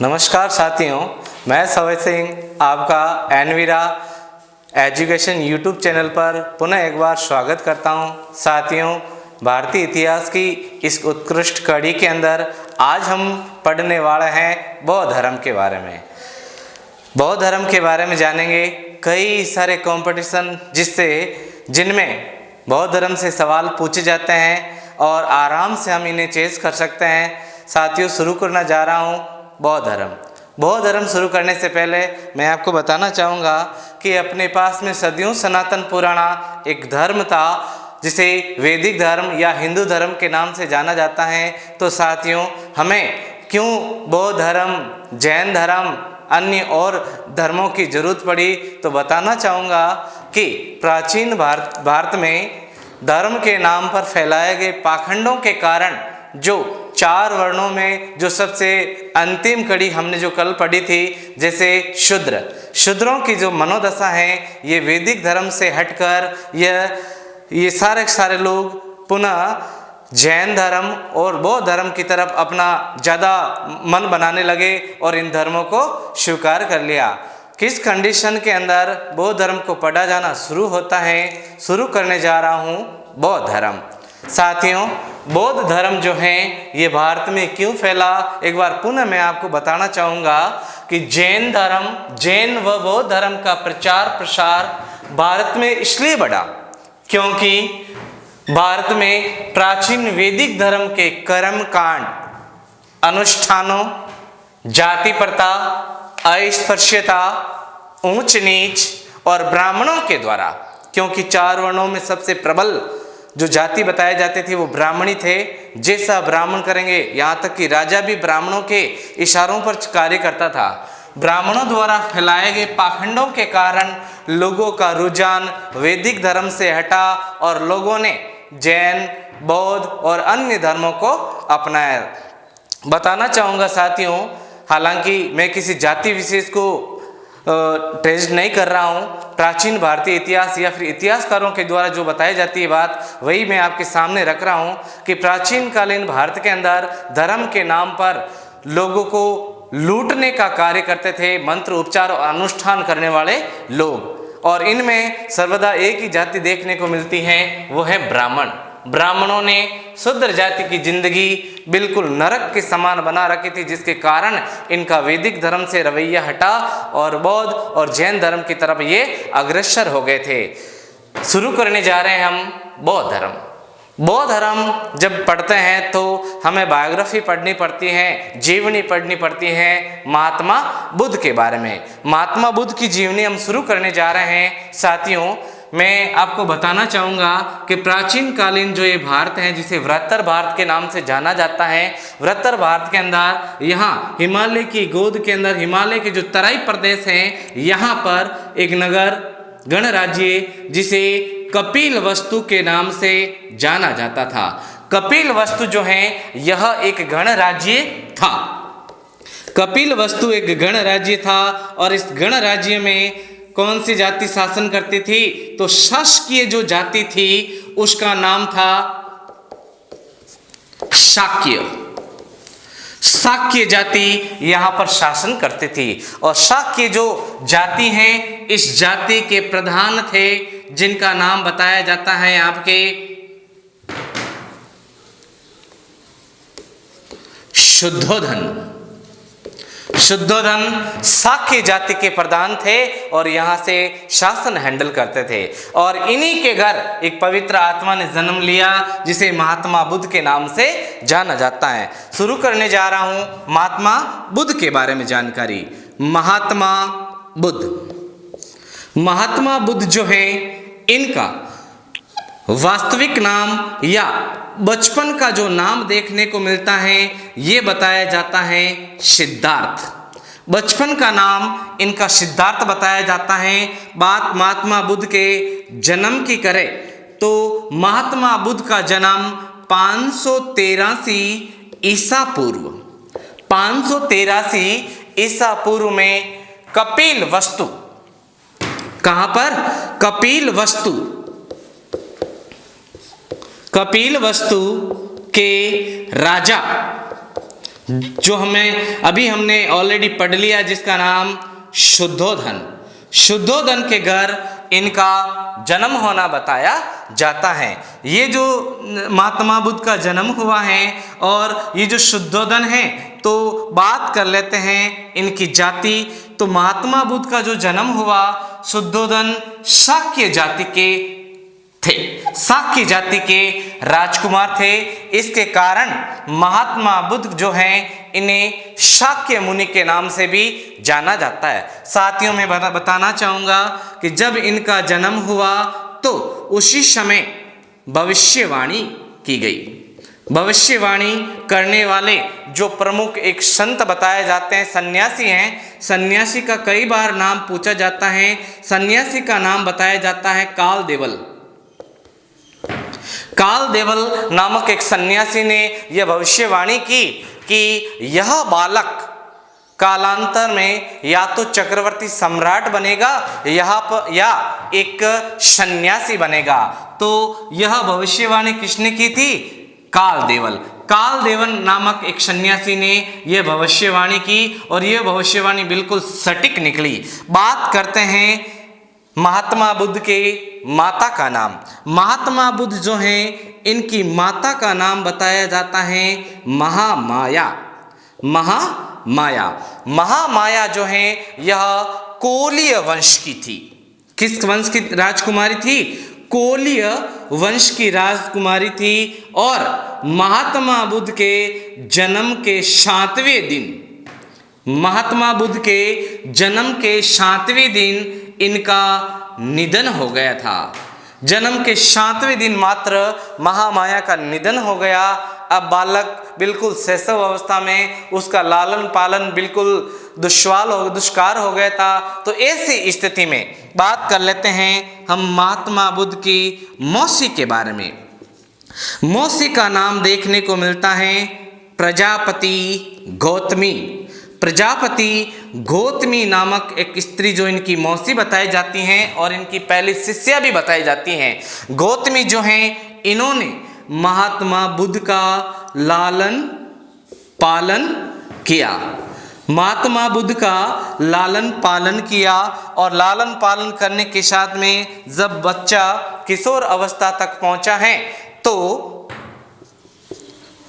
नमस्कार साथियों, मैं सवय सिंह आपका एनवीरा एजुकेशन यूट्यूब चैनल पर पुनः एक बार स्वागत करता हूं। साथियों, भारतीय इतिहास की इस उत्कृष्ट कड़ी के अंदर आज हम पढ़ने वाले हैं बौद्ध धर्म के बारे में। बौद्ध धर्म के बारे में जानेंगे कई सारे कंपटीशन जिनमें बौद्ध धर्म से सवाल पूछे जाते हैं और आराम से हम इन्हें चेस कर सकते हैं। साथियों, शुरू करना जा रहा हूँ बौद्ध धर्म। बौद्ध धर्म शुरू करने से पहले मैं आपको बताना चाहूँगा कि अपने पास में सदियों सनातन पुराना एक धर्म था जिसे वैदिक धर्म या हिंदू धर्म के नाम से जाना जाता है। तो साथियों, हमें क्यों बौद्ध धर्म, जैन धर्म, अन्य और धर्मों की जरूरत पड़ी, तो बताना चाहूँगा कि प्राचीन भारत में धर्म के नाम पर फैलाए गए पाखंडों के कारण जो 4 वर्णों में जो सबसे अंतिम कड़ी हमने जो कल पढ़ी थी, जैसे शूद्रों की जो मनोदशा है, ये वैदिक धर्म से हटकर ये सारे लोग पुनः जैन धर्म और बौद्ध धर्म की तरफ अपना ज़्यादा मन बनाने लगे और इन धर्मों को स्वीकार कर लिया। किस कंडीशन के अंदर बौद्ध धर्म को पढ़ा जाना शुरू होता है, शुरू करने जा रहा हूँ बौद्ध धर्म। साथियों, बौद्ध धर्म जो है ये भारत में क्यों फैला, एक बार पुनः मैं आपको बताना चाहूँगा कि जैन व बौद्ध धर्म का प्रचार प्रसार भारत में इसलिए बढ़ा क्योंकि भारत में प्राचीन वैदिक धर्म के कर्म कांड, अनुष्ठानों, जाति प्रथा, अस्पृश्यता, ऊंच नीच और ब्राह्मणों के द्वारा, क्योंकि 4 वर्णों में सबसे प्रबल जो जाति बताए जाते थे वो ब्राह्मणी थे। जैसा ब्राह्मण करेंगे, यहाँ तक कि राजा भी ब्राह्मणों के इशारों पर कार्य करता था। ब्राह्मणों द्वारा फैलाए गए पाखंडों के कारण लोगों का रुझान वैदिक धर्म से हटा और लोगों ने जैन, बौद्ध और अन्य धर्मों को अपनाया। बताना चाहूँगा साथियों, हालांकि मैं किसी जाति विशेष को ट्रेस नहीं कर रहा हूँ, प्राचीन भारतीय इतिहास या फिर इतिहासकारों के द्वारा जो बताई जाती है बात, वही मैं आपके सामने रख रहा हूँ कि प्राचीन कालीन भारत के अंदर धर्म के नाम पर लोगों को लूटने का कार्य करते थे मंत्र, उपचार और अनुष्ठान करने वाले लोग। और इनमें सर्वदा एक ही जाति देखने को मिलती है, वो है ब्राह्मण। ब्राह्मणों ने शूद्र जाति की जिंदगी बिल्कुल नरक के समान बना रखी थी, जिसके कारण इनका वैदिक धर्म से रवैया हटा और बौद्ध और जैन धर्म की तरफ ये अग्रसर हो गए थे। शुरू करने जा रहे हैं हम बौद्ध धर्म। बौद्ध धर्म जब पढ़ते हैं तो हमें बायोग्राफी पढ़नी पड़ती है, जीवनी पढ़नी पड़ती है महात्मा बुद्ध के बारे में। महात्मा बुद्ध की जीवनी हम शुरू करने जा रहे हैं। साथियों, मैं आपको बताना चाहूँगा कि प्राचीन कालीन जो ये भारत है, जिसे वृत्तर भारत के नाम से जाना जाता है, वृत्तर भारत के अंदर यहाँ हिमालय की गोद के अंदर हिमालय के जो तराई प्रदेश हैं, यहाँ पर एक नगर गणराज्य जिसे कपिल वस्तु के नाम से जाना जाता था। कपिल वस्तु जो है यह एक गणराज्य था। कपिल वस्तु एक गणराज्य था और इस गणराज्य में कौन सी जाति शासन करती थी, तो शासकीय जो जाति थी उसका नाम था शाक्य। शाक्य जाति यहाँ पर शासन करती थी और शाक्य जो जाति है, इस जाति के प्रधान थे जिनका नाम बताया जाता है आपके शुद्धोधन। शुद्धोधन शाक्य जाति के प्रधान थे और यहाँ से शासन हैंडल करते थे। और इन्हीं के घर एक पवित्र आत्मा ने जन्म लिया जिसे महात्मा बुद्ध के नाम से जाना जाता है। शुरू करने जा रहा हूँ महात्मा बुद्ध के बारे में जानकारी। महात्मा बुद्ध जो है, इनका वास्तविक नाम या बचपन का जो नाम देखने को मिलता है ये बताया जाता है सिद्धार्थ। बचपन का नाम इनका सिद्धार्थ बताया जाता है। बात महात्मा बुद्ध के जन्म की करें तो महात्मा बुद्ध का जन्म 583 ईसा पूर्व 583 ईसा पूर्व में कपिल वस्तु, कहाँ पर, कपिल वस्तु के राजा जो हमने ऑलरेडी पढ़ लिया, जिसका नाम शुद्धोधन। शुद्धोधन के घर इनका जन्म होना बताया जाता है। ये जो महात्मा बुद्ध का जन्म हुआ है और ये जो शुद्धोधन है, तो बात कर लेते हैं इनकी जाति। तो महात्मा बुद्ध का जो जन्म हुआ, शुद्धोधन शाक्य जाति के थे, शाक्य जाति के राजकुमार थे। इसके कारण महात्मा बुद्ध जो हैं, इन्हें शाक्य मुनि के नाम से भी जाना जाता है। साथियों, मैं बताना चाहूँगा कि जब इनका जन्म हुआ तो उसी समय भविष्यवाणी की गई। भविष्यवाणी करने वाले जो प्रमुख एक संत बताए जाते हैं, सन्यासी हैं। सन्यासी का कई बार नाम पूछा जाता है। सन्यासी का नाम बताया जाता है कालदेवल। कालदेवल नामक एक सन्यासी ने यह भविष्यवाणी की कि यह बालक कालांतर में या तो चक्रवर्ती सम्राट बनेगा या एक सन्यासी बनेगा। तो यह भविष्यवाणी किसने की थी? कालदेवल। कालदेवन नामक एक सन्यासी ने यह भविष्यवाणी की और यह भविष्यवाणी बिल्कुल सटीक निकली। बात करते हैं महात्मा बुद्ध के माता का नाम। महात्मा बुद्ध जो हैं, इनकी माता का नाम बताया जाता है महामाया। महामाया, महामाया जो है यह कोलीय वंश की थी। किस वंश की राजकुमारी थी? कोलीय वंश की राजकुमारी थी। और महात्मा बुद्ध के जन्म के 7वें दिन, महात्मा बुद्ध के जन्म के 7वें दिन इनका निधन हो गया था। जन्म के 7वें दिन मात्र महामाया का निधन हो गया। अब बालक बिल्कुल शैशव अवस्था में, उसका लालन पालन बिल्कुल दुष्कार हो गया था। तो ऐसी स्थिति में बात कर लेते हैं हम महात्मा बुद्ध की मौसी के बारे में। मौसी का नाम देखने को मिलता है प्रजापति गौतमी। प्रजापति गौतमी नामक एक स्त्री जो इनकी मौसी बताई जाती हैं और इनकी पहली शिष्या भी बताई जाती हैं। गौतमी जो हैं, इन्होंने महात्मा बुद्ध का लालन पालन किया। महात्मा बुद्ध का लालन पालन किया और लालन पालन करने के साथ में जब बच्चा किशोर अवस्था तक पहुंचा है, तो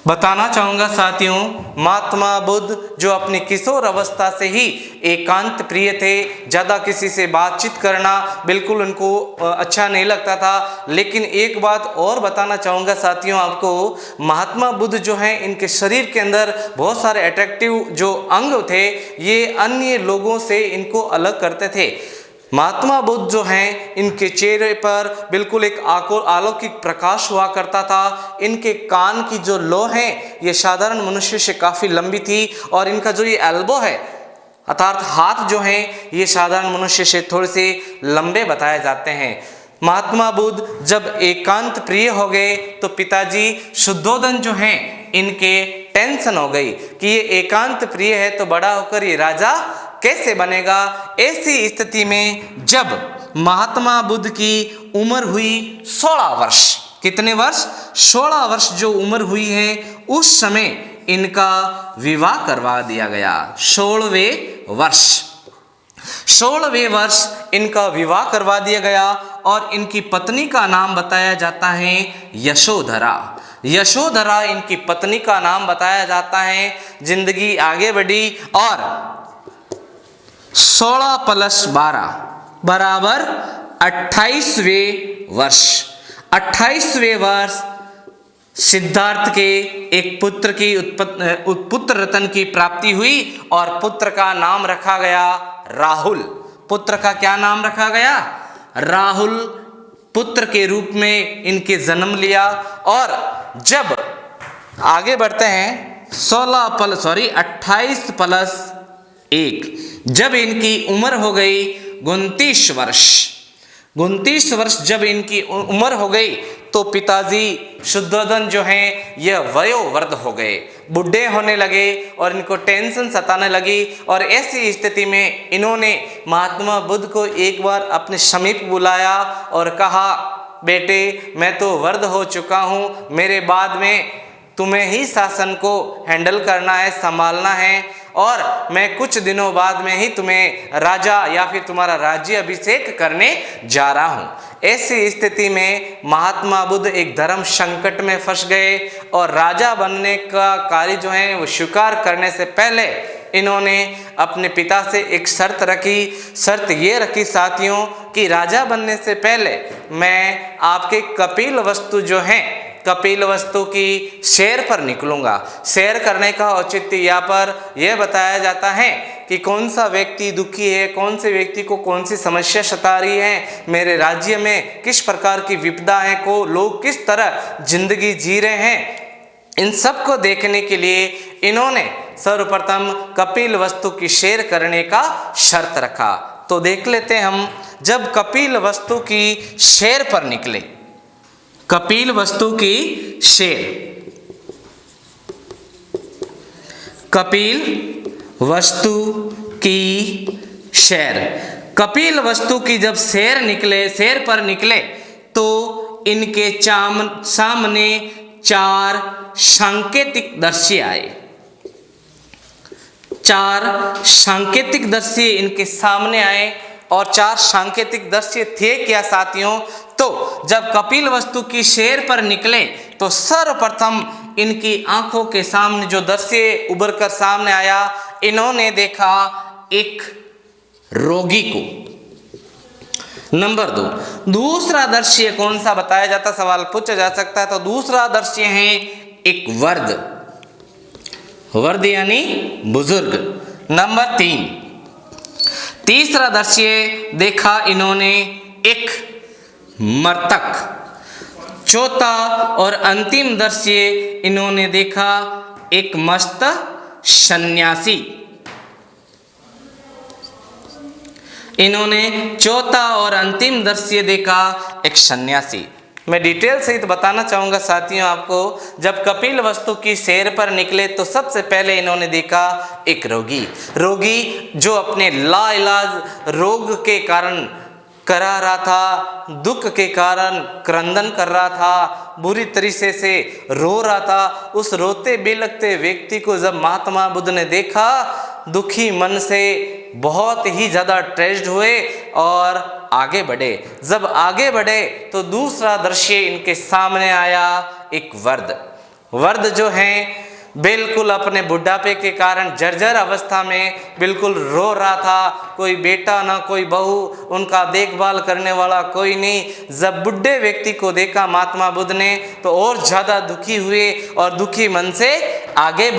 बताना चाहूँगा साथियों, महात्मा बुद्ध जो अपनी किशोर अवस्था से ही एकांत प्रिय थे। ज़्यादा किसी से बातचीत करना बिल्कुल उनको अच्छा नहीं लगता था। लेकिन एक बात और बताना चाहूँगा साथियों आपको, महात्मा बुद्ध जो हैं, इनके शरीर के अंदर बहुत सारे अट्रैक्टिव जो अंग थे, ये अन्य लोगों से इनको अलग करते थे। महात्मा बुद्ध जो हैं, इनके चेहरे पर बिल्कुल एक अलौकिक प्रकाश हुआ करता था। इनके कान की जो लो है, ये साधारण मनुष्य से काफ़ी लंबी थी। और इनका जो ये एल्बो है, अर्थात हाथ जो हैं, ये साधारण मनुष्य से थोड़े से लंबे बताए जाते हैं। महात्मा बुद्ध जब एकांत प्रिय हो गए तो पिताजी शुद्धोधन जो हैं, इनके टेंशन हो गई कि ये एकांत प्रिय है तो बड़ा होकर ये राजा कैसे बनेगा। ऐसी स्थिति में जब महात्मा बुद्ध की उम्र हुई 16 वर्ष, कितने वर्ष? 16 वर्ष जो उम्र हुई है, उस समय इनका विवाह करवा दिया गया। 16वें वर्ष इनका विवाह करवा दिया गया और इनकी पत्नी का नाम बताया जाता है यशोधरा। यशोधरा इनकी पत्नी का नाम बताया जाता है। जिंदगी आगे बढ़ी और 16 + 12 बराबर 28वें वर्ष। 28वें वर्ष सिद्धार्थ के एक पुत्र की पुत्र रत्न की प्राप्ति हुई और पुत्र का नाम रखा गया राहुल। पुत्र का क्या नाम रखा गया? राहुल पुत्र के रूप में इनके जन्म लिया। और जब आगे बढ़ते हैं 28 + 1, जब इनकी उम्र हो गई 29 वर्ष, 29 वर्ष जब इनकी उम्र हो गई तो पिताजी शुद्धोधन जो हैं, यह वयोवृद्ध हो गए, बूढ़े होने लगे और इनको टेंशन सताने लगी। और ऐसी स्थिति में इन्होंने महात्मा बुद्ध को एक बार अपने समीप बुलाया और कहा, बेटे मैं तो वृद्ध हो चुका हूँ, मेरे बाद में तुम्हें ही शासन को हैंडल करना है, संभालना है, और मैं कुछ दिनों बाद में ही तुम्हें राजा या फिर तुम्हारा राज्य अभिषेक करने जा रहा हूँ। ऐसी स्थिति में महात्मा बुद्ध एक धर्म संकट में फंस गए और राजा बनने का कार्य जो है वो स्वीकार करने से पहले इन्होंने अपने पिता से एक शर्त रखी। शर्त ये रखी साथियों कि राजा बनने से पहले मैं आपके कपिलवस्तु जो हैं, कपिलवस्तु की सैर पर निकलूंगा। सैर करने का औचित्य यहाँ पर यह बताया जाता है कि कौन सा व्यक्ति दुखी है, कौन से व्यक्ति को कौन सी समस्या सता रही है, मेरे राज्य में किस प्रकार की विपदा है, को लोग किस तरह जिंदगी जी रहे हैं, इन सब को देखने के लिए इन्होंने सर्वप्रथम कपिलवस्तु की सैर करने का शर्त रखा। तो देख लेते हैं हम, जब कपिलवस्तु की सैर पर निकले, कपिलवस्तु की सैर, कपिलवस्तु की सैर, कपिलवस्तु की जब सैर पर निकले तो इनके सामने 4 सांकेतिक दृश्य आए। 4 सांकेतिक दृश्य इनके सामने आए। और 4 सांकेतिक दृश्य थे क्या साथियों? तो जब कपिलवस्तु की सैर पर निकले तो सर्वप्रथम इनकी आंखों के सामने जो दृश्य उभर कर सामने आया, इन्होंने देखा एक रोगी को। नंबर 2, दूसरा दृश्य कौन सा बताया जाता, सवाल पूछा जा सकता है। तो दूसरा दृश्य है एक वृद्ध, वृद्ध यानी बुजुर्ग। नंबर 3, तीसरा दृश्य देखा इन्होंने एक मृतक। चौथा और अंतिम दृश्य इन्होंने देखा एक मस्त सन्यासी। इन्होंने चौथा और अंतिम दृश्य देखा एक सन्यासी। मैं डिटेल सहित बताना चाहूँगा साथियों आपको। जब कपिलवस्तु की सैर पर निकले तो सबसे पहले इन्होंने देखा एक रोगी जो अपने लाइलाज रोग के कारण करा रहा था, दुख के कारण क्रंदन कर रहा था, बुरी तरीके से रो रहा था। उस रोते बिलखते व्यक्ति को जब महात्मा बुद्ध ने देखा, दुखी मन से बहुत ही ज़्यादा ट्रेस्ड हुए और आगे बढ़े। जब आगे बढ़े तो दूसरा दृश्य इनके सामने आया, एक वृद्ध जो हैं बिल्कुल अपने बुढ़ापे के कारण जर्जर अवस्था में बिल्कुल रो रहा था। कोई बेटा ना कोई बहू, उनका देखभाल करने वाला कोई नहीं। जब बुढ़े व्यक्ति को देखा महात्मा बुद्ध ने तो और ज़्यादा दुखी हुए और दुखी मन से आगे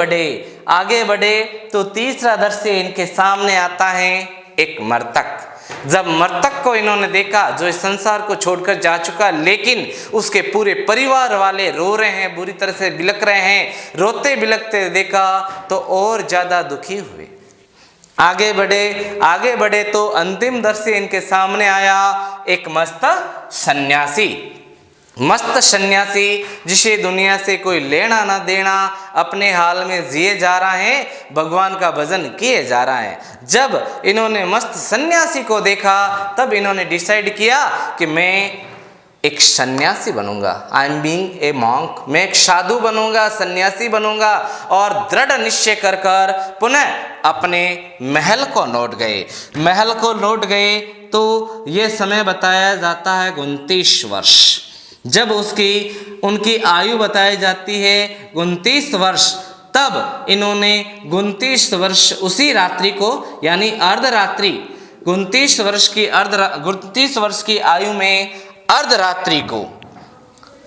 बढ़े तो तीसरा दृश्य इनके सामने आता है एक मृतक। जब मृतक को इन्होंने देखा जो इस संसार को छोड़कर जा चुका, लेकिन उसके पूरे परिवार वाले रो रहे हैं, बुरी तरह से बिलख रहे हैं, रोते बिलखते देखा तो और ज़्यादा दुखी हुए। आगे बढ़े तो अंतिम दृश्य इनके सामने आया एक मस्त सन्यासी जिसे दुनिया से कोई लेना ना देना, अपने हाल में जिए जा रहा है, भगवान का भजन किए जा रहा है। जब इन्होंने मस्त सन्यासी को देखा तब इन्होंने डिसाइड किया कि मैं एक सन्यासी बनूंगा, I am being a monk, मैं एक साधु बनूंगा, सन्यासी बनूंगा। और दृढ़ निश्चय कर पुनः अपने महल को लौट गए। तो ये समय बताया जाता है 29 वर्ष। जब उनकी आयु बताई जाती है 29 वर्ष, तब इन्होंने 29 वर्ष उसी रात्रि को यानी अर्धरात्रि 29 वर्ष की आयु में अर्धरात्रि को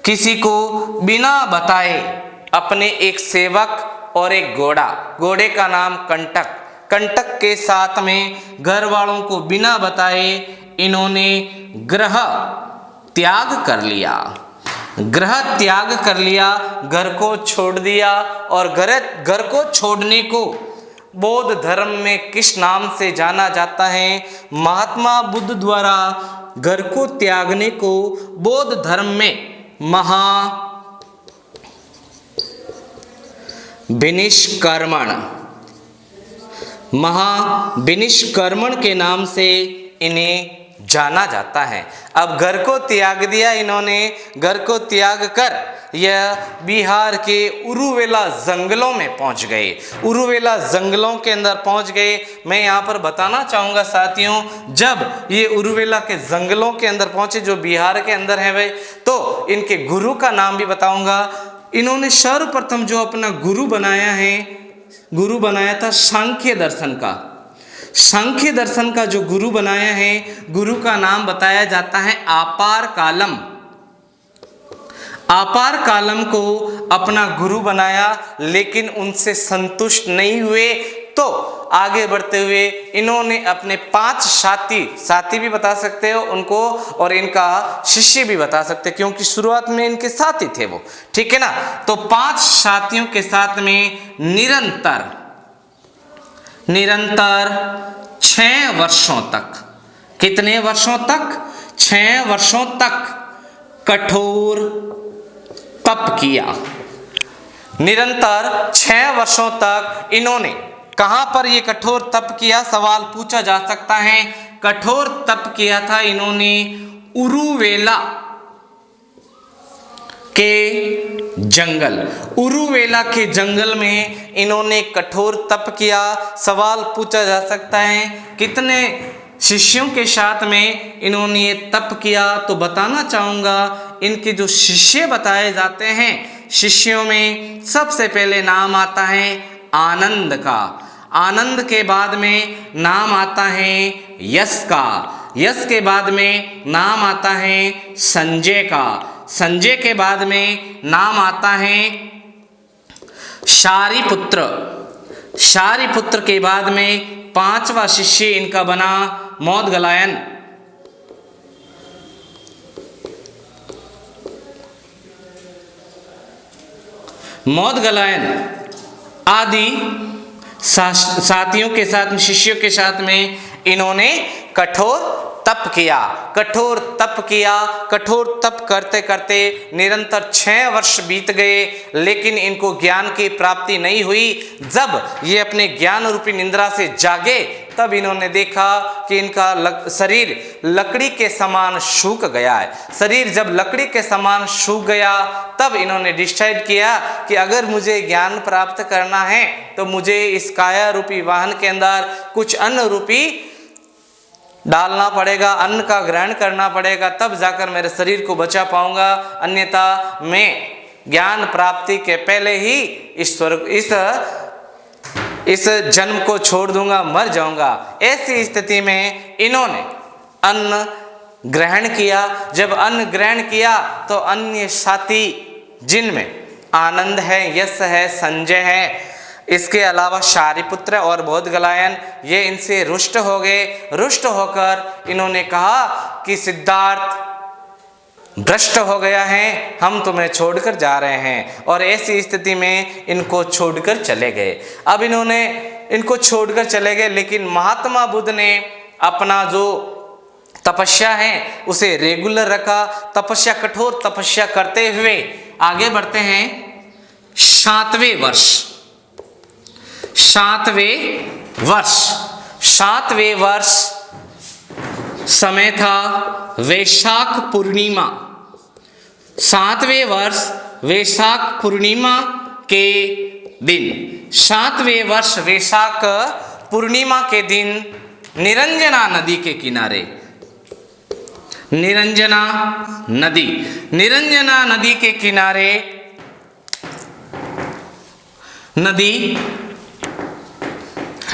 किसी को बिना बताए अपने एक सेवक और एक घोड़े का नाम कंटक के साथ में घर वालों को बिना बताए इन्होंने गृह त्याग कर लिया, घर को छोड़ दिया। और घर को छोड़ने को बौद्ध धर्म में किस नाम से जाना जाता है? महात्मा बुद्ध द्वारा घर को त्यागने को बौद्ध धर्म में महाविनिष्कर्मण के नाम से इन्हें जाना जाता है। अब घर को त्याग दिया इन्होंने, घर को त्याग कर यह बिहार के उरुवेला जंगलों में पहुंच गए। उरुवेला जंगलों के अंदर पहुंच गए। मैं यहाँ पर बताना चाहूँगा साथियों, जब ये उरुवेला के जंगलों के अंदर पहुंचे जो बिहार के अंदर है वे, तो इनके गुरु का नाम भी बताऊंगा। इन्होंने सर्वप्रथम जो अपना गुरु बनाया है, गुरु बनाया था सांख्य दर्शन का। सांख्य दर्शन का जो गुरु बनाया है, गुरु का नाम बताया जाता है आपार कालम। आपार कालम को अपना गुरु बनाया, लेकिन उनसे संतुष्ट नहीं हुए, तो आगे बढ़ते हुए इन्होंने अपने 5 साथी भी बता सकते हो उनको, और इनका शिष्य भी बता सकते, क्योंकि शुरुआत में इनके साथी थे वो, ठीक है ना। तो 5 साथियों के साथ में निरंतर 6 वर्षों तक, कितने वर्षों तक? 6 वर्षों तक कठोर तप किया। निरंतर 6 वर्षों तक इन्होंने कहां पर ये कठोर तप किया, सवाल पूछा जा सकता है। कठोर तप किया था इन्होंने उरुवेला के जंगल। उरुवेला के जंगल में इन्होंने कठोर तप किया। सवाल पूछा जा सकता है कितने शिष्यों के साथ में इन्होंने ये तप किया, तो बताना चाहूँगा इनके जो शिष्य बताए जाते हैं, शिष्यों में सबसे पहले नाम आता है आनंद का। आनंद के बाद में नाम आता है यश का। यश के बाद में नाम आता है संजय का। संजय के बाद में नाम आता है शारिपुत्र। शारिपुत्र के बाद में 5वां शिष्य इनका बना मोदगलायन। मोदगलायन आदि साथियों के साथ, शिष्यों के साथ में इन्होंने कठोर तप किया। कठोर तप किया। कठोर तप करते करते निरंतर 6 वर्ष बीत गए, लेकिन इनको ज्ञान की प्राप्ति नहीं हुई। जब ये अपने ज्ञान रूपी निंद्रा से जागे, तब इन्होंने देखा कि इनका शरीर लकड़ी के समान सूख गया है। शरीर जब लकड़ी के समान सूख गया, तब इन्होंने डिसाइड किया कि अगर मुझे ज्ञान प्राप्त करना है तो मुझे इस काया रूपी वाहन के अंदर कुछ अन्न रूपी डालना पड़ेगा, अन्न का ग्रहण करना पड़ेगा, तब जाकर मेरे शरीर को बचा पाऊंगा, अन्यथा मैं ज्ञान प्राप्ति के पहले ही इस जन्म को छोड़ दूंगा, मर जाऊंगा। ऐसी स्थिति में इन्होंने अन्न ग्रहण किया। जब अन्न ग्रहण किया तो अन्य साथी, जिनमें आनंद है, यश है, संजय है, इसके अलावा शारिपुत्र और मोदगलायन, ये इनसे रुष्ट हो गए। रुष्ट होकर इन्होंने कहा कि सिद्धार्थ भ्रष्ट हो गया है, हम तुम्हें छोड़कर जा रहे हैं। और ऐसी स्थिति में इनको छोड़कर चले गए। अब इन्होंने इनको छोड़कर चले गए, लेकिन महात्मा बुद्ध ने अपना जो तपस्या है उसे रेगुलर रखा। तपस्या, कठोर तपस्या करते हुए आगे बढ़ते हैं। 7वें वर्ष समय था वैशाख पूर्णिमा। 7वें वर्ष वैशाख पूर्णिमा के दिन, 7वें वर्ष वैशाख पूर्णिमा के दिन निरंजना नदी के किनारे, निरंजना नदी के किनारे,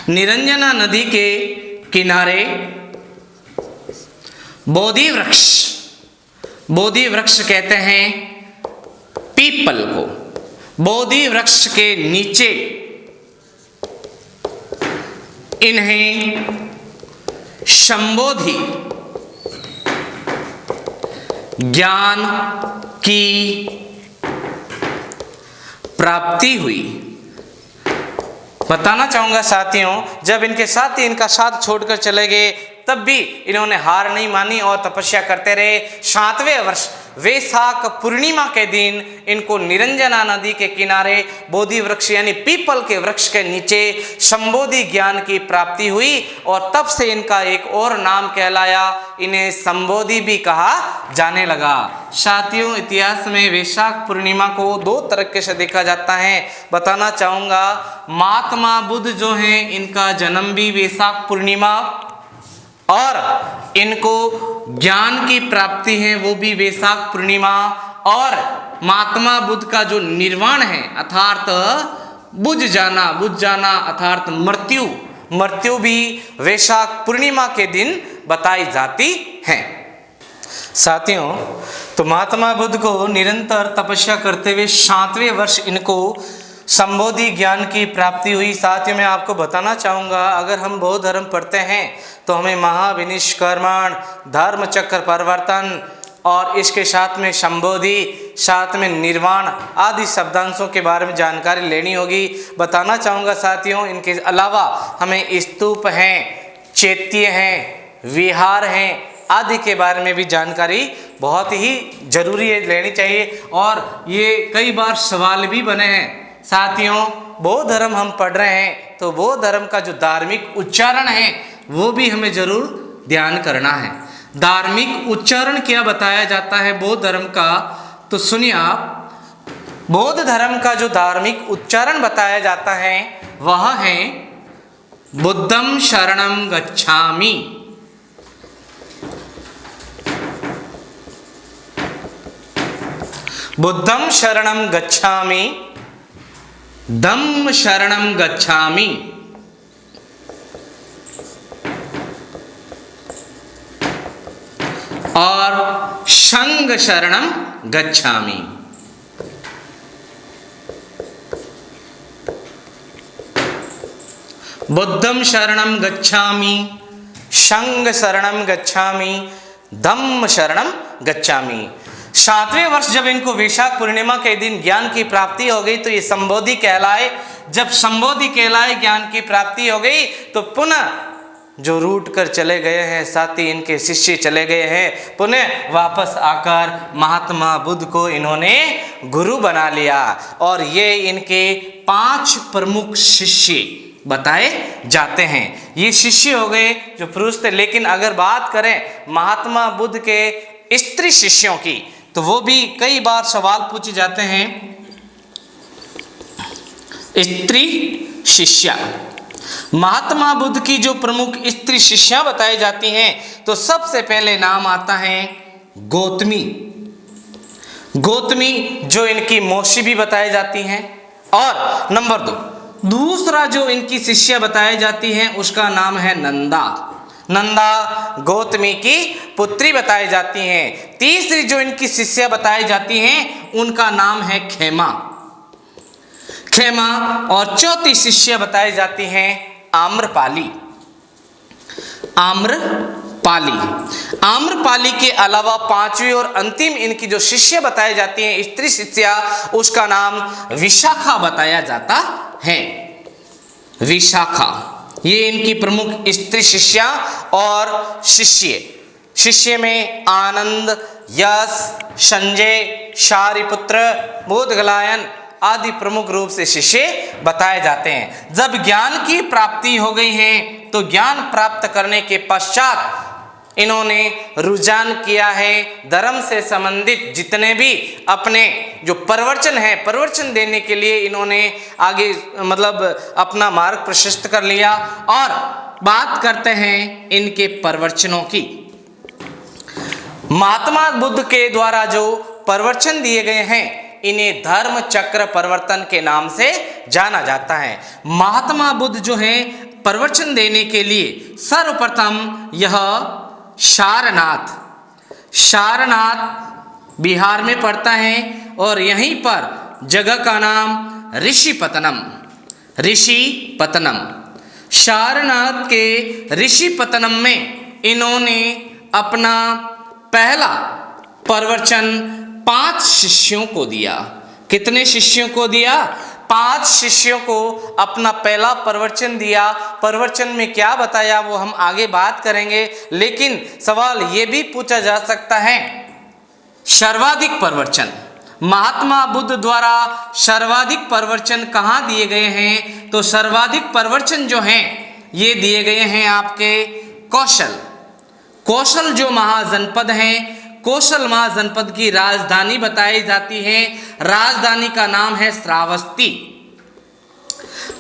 निरंजना नदी के किनारे बोधि वृक्ष कहते हैं पीपल को। बोधि वृक्ष के नीचे इन्हें संबोधि ज्ञान की प्राप्ति हुई। बताना चाहूंगा साथियों, जब इनके साथी इनका साथ छोड़कर चले गए, तब भी इन्होंने हार नहीं मानी और तपस्या करते रहे। 7वें वर्ष वैशाख पूर्णिमा के दिन इनको निरंजना नदी के किनारे बोधि वृक्ष यानी पीपल के वृक्ष के नीचे संबोधि ज्ञान की प्राप्ति हुई और तब से इनका एक और नाम कहलाया, इन्हें संबोधि भी कहा जाने लगा। साथियों, इतिहास में वैशाख पूर्णिमा को दो तरीके से देखा जाता है। बताना चाहूँगा, महात्मा बुद्ध जो हैं इनका जन्म भी वैशाख पूर्णिमा और इनको ज्ञान की प्राप्ति है वो भी वैशाख पूर्णिमा, और महात्मा बुद्ध का जो निर्वाण है अर्थात बुझ जाना अर्थात मृत्यु भी वैशाख पूर्णिमा के दिन बताई जाती है। साथियों, तो महात्मा बुद्ध को निरंतर तपस्या करते हुए 7वें वर्ष इनको संबोधि ज्ञान की प्राप्ति हुई। साथियों, मैं आपको बताना चाहूँगा, अगर हम बौद्ध धर्म पढ़ते हैं तो हमें महाविनिष्कर्मण, धर्म चक्र परिवर्तन और इसके साथ में संबोधि, साथ में निर्वाण आदि शब्दांशों के बारे में जानकारी लेनी होगी। बताना चाहूँगा साथियों, इनके अलावा हमें स्तूप हैं, चैत्य हैं, विहार हैं आदि के बारे में भी जानकारी बहुत ही जरूरी है, लेनी चाहिए। और ये कई बार सवाल भी बने हैं। साथियों, बौद्ध धर्म हम पढ़ रहे हैं तो बौद्ध धर्म का जो धार्मिक उच्चारण है वो भी हमें जरूर ध्यान करना है। धार्मिक उच्चारण क्या बताया जाता है बौद्ध धर्म का, तो सुनिए आप। बौद्ध धर्म का जो धार्मिक उच्चारण बताया जाता है वह है बुद्धं शरणं गच्छामि। बुद्धं शरणं गच्छामि, धम्म शरणं गच्छामि, और संघ शरणं गच्छामि। बुद्धं शरणं गच्छामि, संघ शरणं गच्छामि, धम्म शरणं गच्छामि। 7वें वर्ष जब इनको वैशाख पूर्णिमा के दिन ज्ञान की प्राप्ति हो गई तो ये संबोधि कहलाए। जब संबोधि कहलाए, ज्ञान की प्राप्ति हो गई, तो पुनः जो रूट कर चले गए हैं साथी, इनके शिष्य चले गए हैं, पुनः वापस आकर महात्मा बुद्ध को इन्होंने गुरु बना लिया और ये इनके 5 प्रमुख शिष्य बताए जाते हैं। ये शिष्य हो गए जो पुरुष थे। लेकिन अगर बात करें महात्मा बुद्ध के स्त्री शिष्यों की तो वो भी कई बार सवाल पूछे जाते हैं। स्त्री शिष्या, महात्मा बुद्ध की जो प्रमुख स्त्री शिष्या बताई जाती हैं तो सबसे पहले नाम आता है गौतमी। गौतमी जो इनकी मौसी भी बताई जाती हैं। और नंबर 2, दूसरा जो इनकी शिष्या बताई जाती है उसका नाम है नंदा। नंदा गौतमी की पुत्री बताई जाती हैं। तीसरी जो इनकी शिष्या बताई जाती हैं उनका नाम है खेमा। और चौथी शिष्या बताई जाती हैं आम्रपाली। आम्रपाली के अलावा 5वीं और अंतिम इनकी जो शिष्य बताई जाती हैं स्त्री शिष्या, उसका नाम विशाखा बताया जाता है। विशाखा, ये इनकी प्रमुख स्त्री शिष्या और शिष्य में आनंद, यश, संजय, शारिपुत्र, बोधगलायन आदि प्रमुख रूप से शिष्य बताए जाते हैं। जब ज्ञान की प्राप्ति हो गई है तो ज्ञान प्राप्त करने के पश्चात इन्होंने रुझान किया है धर्म से संबंधित जितने भी अपने जो प्रवचन है, प्रवचन देने के लिए इन्होंने आगे अपना मार्ग प्रशस्त कर लिया। और बात करते हैं इनके प्रवचनों की। महात्मा बुद्ध के द्वारा जो प्रवचन दिए गए हैं इन्हें धर्म चक्र परिवर्तन के नाम से जाना जाता है। महात्मा बुद्ध जो है प्रवचन देने के लिए सर्वप्रथम यह सारनाथ बिहार में पड़ता है और यहीं पर जगह का नाम ऋषिपतनम। सारनाथ के ऋषिपतनम में इन्होंने अपना पहला प्रवचन 5 शिष्यों को दिया। कितने शिष्यों को दिया? 5 शिष्यों को अपना पहला प्रवचन दिया। प्रवचन में क्या बताया वो हम आगे बात करेंगे, लेकिन सवाल ये भी पूछा जा सकता है सर्वाधिक प्रवचन, महात्मा बुद्ध द्वारा सर्वाधिक प्रवचन कहाँ दिए गए हैं? तो सर्वाधिक प्रवचन जो हैं ये दिए गए हैं आपके कौशल। कौशल जो महाजनपद हैं, कौशल महाजनपद की राजधानी बताई जाती है, राजधानी का नाम है श्रावस्ती।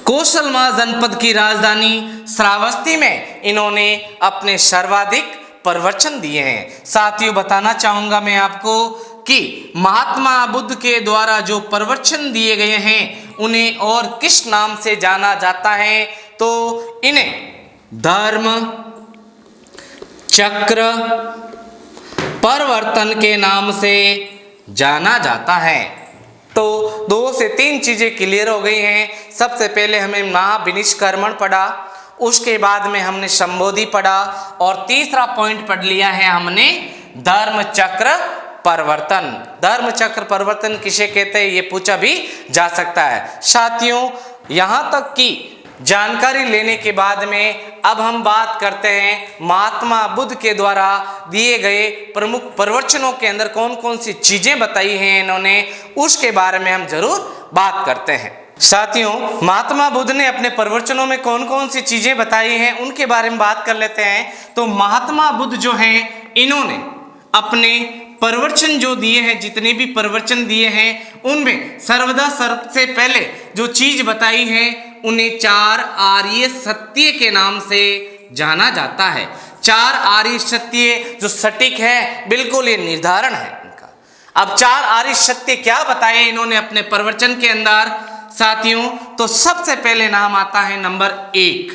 कौशल महाजनपद की राजधानी श्रावस्ती में इन्होंने अपने सर्वाधिक प्रवचन दिए हैं। साथियों, बताना चाहूँगा मैं आपको कि महात्मा बुद्ध के द्वारा जो प्रवचन दिए गए हैं उन्हें और किस नाम से जाना जाता है? तो इन्हें धर्म चक्र प्रवर्तन के नाम से जाना जाता है। तो 2 से 3 चीज़ें क्लियर हो गई हैं। सबसे पहले हमें महाविनिष्कर्मण पढ़ा, उसके बाद में हमने संबोधि पढ़ा और तीसरा पॉइंट पढ़ लिया है हमने धर्म चक्र परिवर्तन। धर्म चक्र परिवर्तन किसे कहते हैं ये पूछा भी जा सकता है। साथियों, यहाँ तक की जानकारी लेने के बाद में अब हम बात करते हैं महात्मा बुद्ध के द्वारा दिए गए प्रमुख प्रवचनों के अंदर कौन कौन सी चीजें बताई हैं इन्होंने, उसके बारे में हम जरूर बात करते हैं। साथियों, महात्मा बुद्ध ने अपने प्रवचनों में कौन कौन सी चीजें बताई हैं उनके बारे में बात कर लेते हैं। तो महात्मा बुद्ध जो हैं इन्होंने अपने प्रवचन जो दिए हैं, जितने भी प्रवचन दिए हैं उनमें सर्वदा सबसे पहले जो चीज बताई है उन्हें 4 आर्य सत्य के नाम से जाना जाता है। 4 आर्य सत्य जो सटीक है, बिल्कुल ये निर्धारण है इनका। अब 4 आर्य सत्य क्या बताए इन्होंने अपने प्रवचन के अंदर? साथियों, तो सबसे पहले नाम आता है नंबर 1।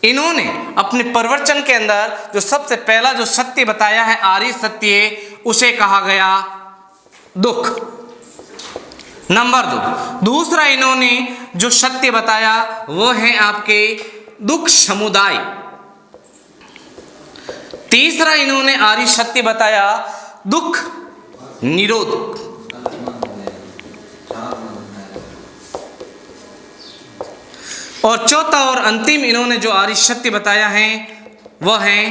इन्होंने अपने प्रवचन के अंदर जो सबसे पहला जो सत्य बताया है आर्य सत्य, उसे कहा गया दुख। नंबर 2, दूसरा इन्होंने जो सत्य बताया वो है आपके दुख समुदाय। तीसरा इन्होंने आर्य सत्य बताया दुख निरोध। और चौथा और अंतिम इन्होंने जो आर्य सत्य बताया है वह है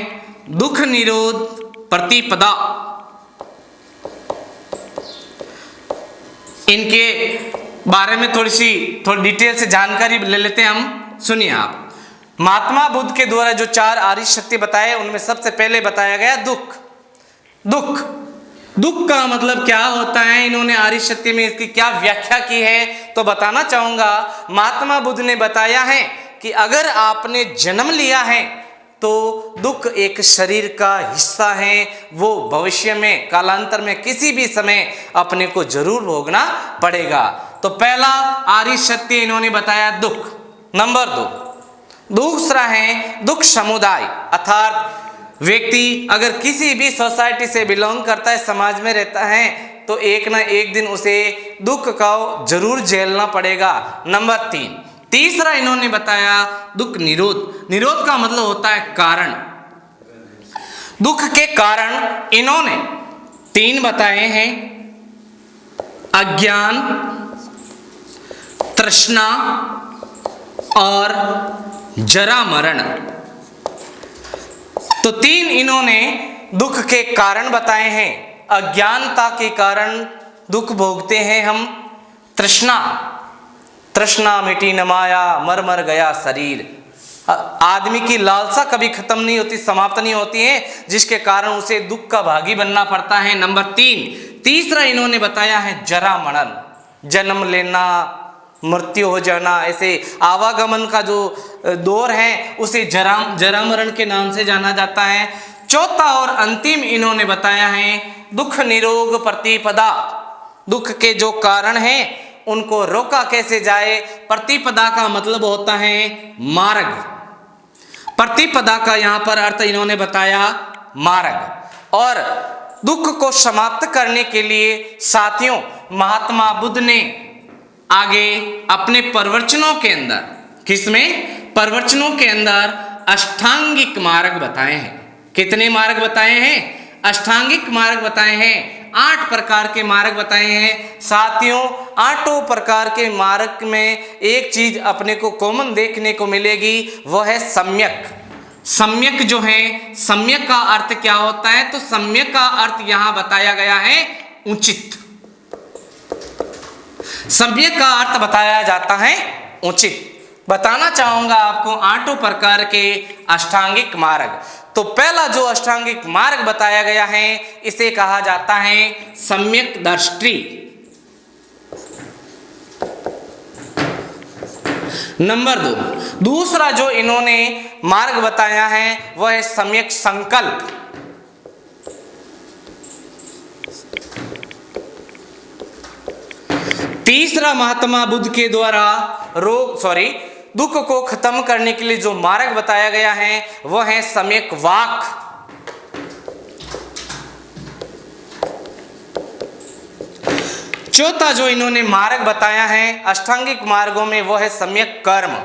दुख निरोध प्रतिपदा। इनके बारे में थोड़ी डिटेल से जानकारी ले लेते हैं हम। सुनिए आप, महात्मा बुद्ध के द्वारा जो 4 आर्य सत्य बताए उनमें सबसे पहले बताया गया दुख। दुख दुख का मतलब क्या होता है, इन्होंने आर्य सत्य में इसकी क्या व्याख्या की है तो बताना चाहूंगा। महात्मा बुद्ध ने बताया है कि अगर आपने जन्म लिया है तो दुख एक शरीर का हिस्सा है, वो भविष्य में कालांतर में किसी भी समय अपने को जरूर भोगना पड़ेगा। तो पहला आर्य सत्य इन्होंने बताया दुख। नंबर 2, दूसरा है दुख समुदाय, अर्थात व्यक्ति अगर किसी भी सोसाइटी से बिलोंग करता है, समाज में रहता है, तो एक ना एक दिन उसे दुख का जरूर झेलना पड़ेगा। नंबर 3, तीसरा इन्होंने बताया दुख निरोध। निरोध का मतलब होता है कारण। दुख के कारण इन्होंने 3 बताए हैं, अज्ञान, तृष्णा और जरा मरण। तो 3 इन्होंने दुख के कारण बताए हैं। अज्ञानता के कारण दुख भोगते हैं हम। तृष्णा मिटी न माया, मर मर गया शरीर। आदमी की लालसा कभी खत्म नहीं होती, समाप्त नहीं होती है, जिसके कारण उसे दुख का भागी बनना पड़ता है। नंबर 3, तीसरा इन्होंने बताया है जरा मरण, जन्म लेना, मृत्यु हो जाना, ऐसे आवागमन का जो दौर है उसे जरा मरण के नाम से जाना जाता है। चौथा और अंतिम इन्होंने बताया है दुख निरोग प्रतिपदा। दुख के जो कारण हैं उनको रोका कैसे जाए। प्रतिपदा का मतलब होता है मार्ग। प्रतिपदा का यहाँ पर अर्थ इन्होंने बताया मार्ग। और दुख को समाप्त करने के लिए साथियों महात्मा बुद्ध ने आगे अपने प्रवचनों के अंदर, किसमें? प्रवचनों के अंदर अष्टांगिक मार्ग बताए हैं। कितने मार्ग बताए हैं? अष्टांगिक मार्ग बताए हैं। 8 प्रकार के मार्ग बताए हैं। साथियों, 8 प्रकार के मार्ग में एक चीज अपने को कॉमन देखने को मिलेगी, वह है सम्यक। सम्यक जो है, सम्यक का अर्थ क्या होता है? तो सम्यक का अर्थ यहां बताया गया है उचित। सम्यक का अर्थ बताया जाता है उचित। बताना चाहूंगा आपको 8 प्रकार के अष्टांगिक मार्ग। तो पहला जो अष्टांगिक मार्ग बताया गया है इसे कहा जाता है सम्यक दृष्टि। नंबर 2, दूसरा जो इन्होंने मार्ग बताया है वह है सम्यक संकल्प। तीसरा महात्मा बुद्ध के द्वारा दुख को खत्म करने के लिए जो मार्ग बताया गया है वह है सम्यक वाक। चौथा जो इन्होंने मार्ग बताया है अष्टांगिक मार्गों में वह है सम्यक कर्म।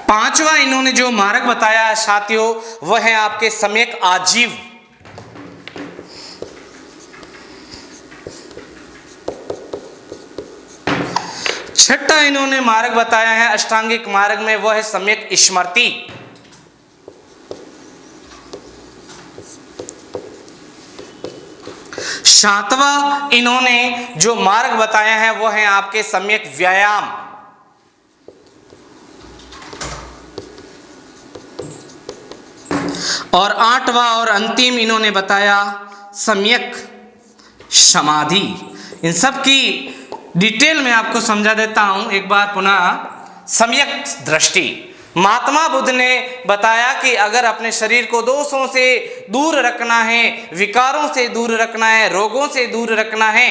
पांचवा इन्होंने जो मार्ग बताया है साथियों वह है आपके सम्यक आजीव। छठा इन्होंने मार्ग बताया है अष्टांगिक मार्ग में वह है सम्यक स्मृति। सातवां इन्होंने जो मार्ग बताया है वह है आपके सम्यक व्यायाम। और आठवां और अंतिम इन्होंने बताया सम्यक समाधि। इन सब की डिटेल में आपको समझा देता हूं एक बार पुनः। सम्यक दृष्टि, महात्मा बुद्ध ने बताया कि अगर अपने शरीर को दोषों से दूर रखना है, विकारों से दूर रखना है, रोगों से दूर रखना है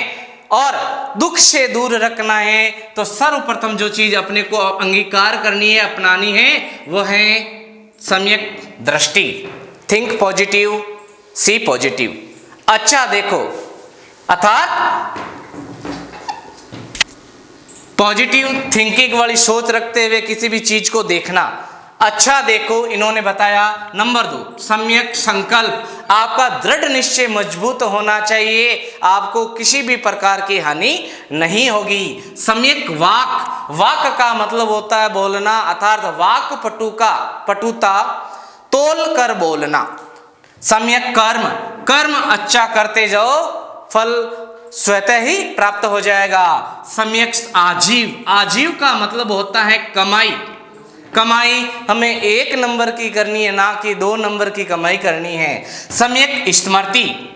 और दुख से दूर रखना है तो सर्वप्रथम जो चीज अपने को अंगीकार करनी है, अपनानी है वह है सम्यक दृष्टि। थिंक पॉजिटिव, सी पॉजिटिव। अच्छा देखो, अर्थात पॉजिटिव थिंकिंग वाली सोच रखते हुए किसी भी चीज को देखना। अच्छा देखो, इन्होंने बताया नंबर 2 सम्यक संकल्प। आपका दृढ़ निश्चय मजबूत होना चाहिए, आपको किसी भी प्रकार की हानि नहीं होगी। सम्यक वाक, वाक का मतलब होता है बोलना, अर्थात वाक पटुता तोल कर बोलना। सम्यक कर्म, कर्म अच्छा करते जाओ, फल स्वतः ही प्राप्त हो जाएगा। सम्यक आजीव, आजीव का मतलब होता है कमाई। कमाई हमें 1 नंबर की करनी है, ना कि 2 नंबर की कमाई करनी है। सम्यक स्मृति,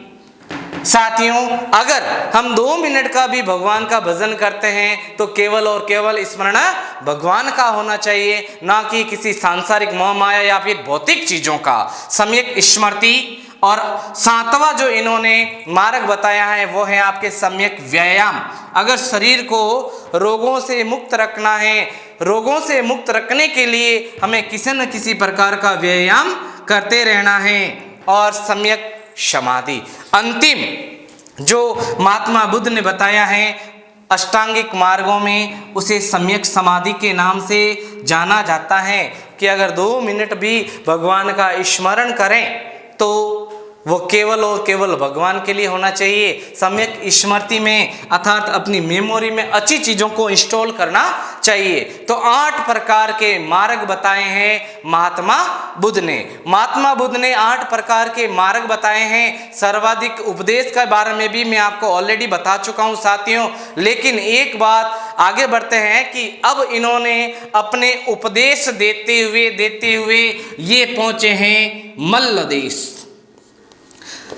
साथियों अगर हम 2 मिनट का भी भगवान का भजन करते हैं तो केवल और केवल स्मरण भगवान का होना चाहिए, ना कि किसी सांसारिक मोह माया या फिर भौतिक चीजों का। सम्यक स्मृति। और 7वां जो इन्होंने मार्ग बताया है वो है आपके सम्यक व्यायाम। अगर शरीर को रोगों से मुक्त रखना है, रोगों से मुक्त रखने के लिए हमें किसी न किसी प्रकार का व्यायाम करते रहना है। और सम्यक समाधि, अंतिम जो महात्मा बुद्ध ने बताया है अष्टांगिक मार्गों में, उसे सम्यक समाधि के नाम से जाना जाता है कि अगर 2 मिनट भी भगवान का स्मरण करें तो वो केवल और केवल भगवान के लिए होना चाहिए। सम्यक स्मृति में अर्थात अपनी मेमोरी में अच्छी चीज़ों को इंस्टॉल करना चाहिए। तो 8 प्रकार के मार्ग बताए हैं महात्मा बुद्ध ने। महात्मा बुद्ध ने 8 प्रकार के मार्ग बताए हैं। सर्वाधिक उपदेश के बारे में भी मैं आपको ऑलरेडी बता चुका हूं साथियों, लेकिन एक बात आगे बढ़ते हैं कि अब इन्होंने अपने उपदेश देते हुए ये पहुंचे हैं मल्ल देश।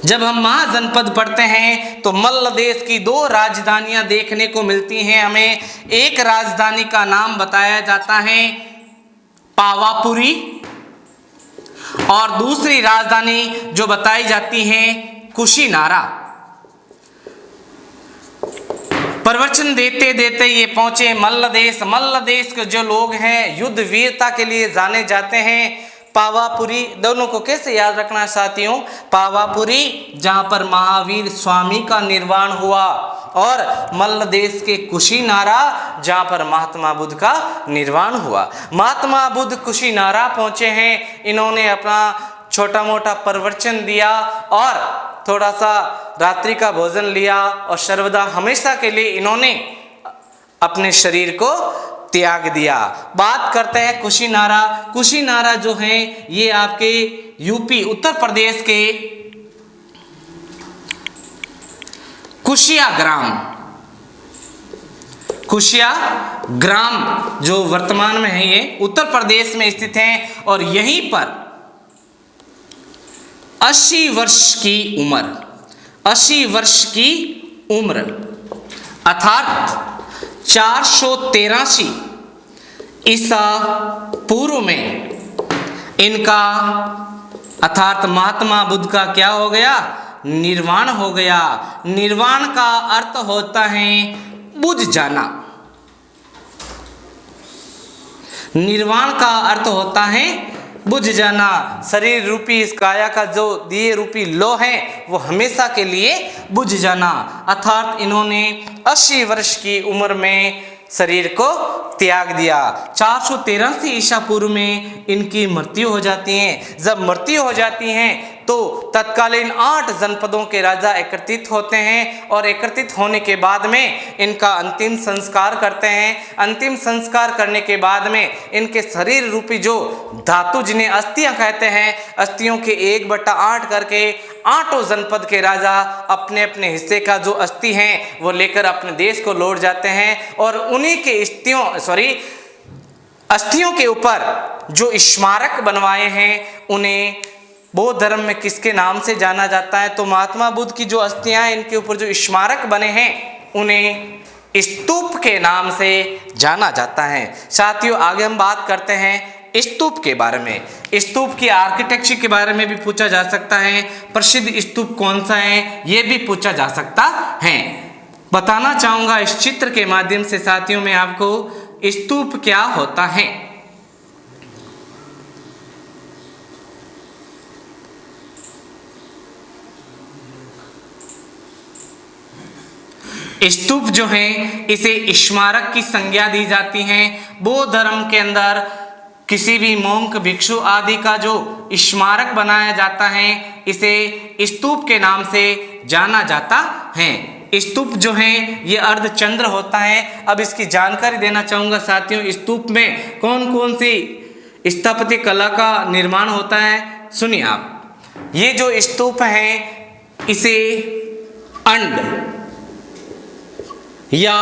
जब हम महाजनपद पढ़ते हैं तो मल्ल देश की 2 राजधानियां देखने को मिलती हैं हमें। एक राजधानी का नाम बताया जाता है पावापुरी और दूसरी राजधानी जो बताई जाती है कुशीनारा। प्रवचन देते देते ये पहुंचे मल्ल देश। मल्ल देश के जो लोग हैं युद्ध वीरता के लिए जाने जाते हैं। पावापुरी, दोनों को कैसे याद रखना साथियों, पावापुरी जहाँ पर महावीर स्वामी का निर्वाण हुआ और मल्ल देश के कुशीनारा जहाँ पर महात्मा बुद्ध का निर्वाण हुआ। महात्मा बुद्ध कुशीनारा पहुँचे हैं, इन्होंने अपना छोटा मोटा प्रवचन दिया और थोड़ा सा रात्रि का भोजन लिया और सर्वदा हमेशा के लिए इन्होंने अपने शरीर को त्याग दिया। बात करते हैं कुशीनारा। कुशीनारा जो है ये आपके यूपी उत्तर प्रदेश के कुशिया ग्राम जो वर्तमान में है ये उत्तर प्रदेश में स्थित है और यहीं पर 80 वर्ष की उम्र अर्थात 483 ईसा पूर्व में इनका अर्थात महात्मा बुद्ध का क्या हो गया, निर्वाण हो गया। निर्वाण का अर्थ होता है बुझ जाना। निर्वाण का अर्थ होता है बुझ जाना। शरीर रूपी इस काया का जो दिए रूपी लो है वो हमेशा के लिए बुझ जाना। अर्थात इन्होंने 80 वर्ष की उम्र में शरीर को त्याग दिया। 483 ईसा पूर्व में इनकी मृत्यु हो जाती है। जब मृत्यु हो जाती है तो तत्कालीन 8 जनपदों के राजा एकत्रित होते हैं और एकत्रित होने के बाद में इनका अंतिम संस्कार करते हैं। अंतिम संस्कार करने के बाद में इनके शरीर रूपी जो धातु जिन्हें अस्थियां कहते हैं, अस्थियों के 1/8 करके 8 जनपद के राजा अपने अपने हिस्से का जो अस्थि हैं वो लेकर अपने देश को लौट जाते हैं और उन्हीं के अस्थियों के ऊपर जो स्मारक बनवाए हैं उन्हें बौद्ध धर्म में किसके नाम से जाना जाता है, तो महात्मा बुद्ध की जो अस्थियां हैं इनके ऊपर जो स्मारक बने हैं उन्हें स्तूप के नाम से जाना जाता है। साथियों आगे हम बात करते हैं स्तूप के बारे में। स्तूप की आर्किटेक्चर के बारे में भी पूछा जा सकता है। प्रसिद्ध स्तूप कौन सा है ये भी पूछा जा सकता है। बताना चाहूंगा इस चित्र के माध्यम से साथियों में आपको स्तूप क्या होता है। स्तूप जो है इसे स्मारक की संज्ञा दी जाती है। बौद्ध धर्म के अंदर किसी भी मोंक भिक्षु आदि का जो स्मारक बनाया जाता है इसे स्तूप के नाम से जाना जाता है। स्तूप जो है ये अर्धचंद्र होता है। अब इसकी जानकारी देना चाहूँगा साथियों, स्तूप में कौन कौन सी स्थापत्य कला का निर्माण होता है सुनिए आप। ये जो स्तूप है इसे अंड या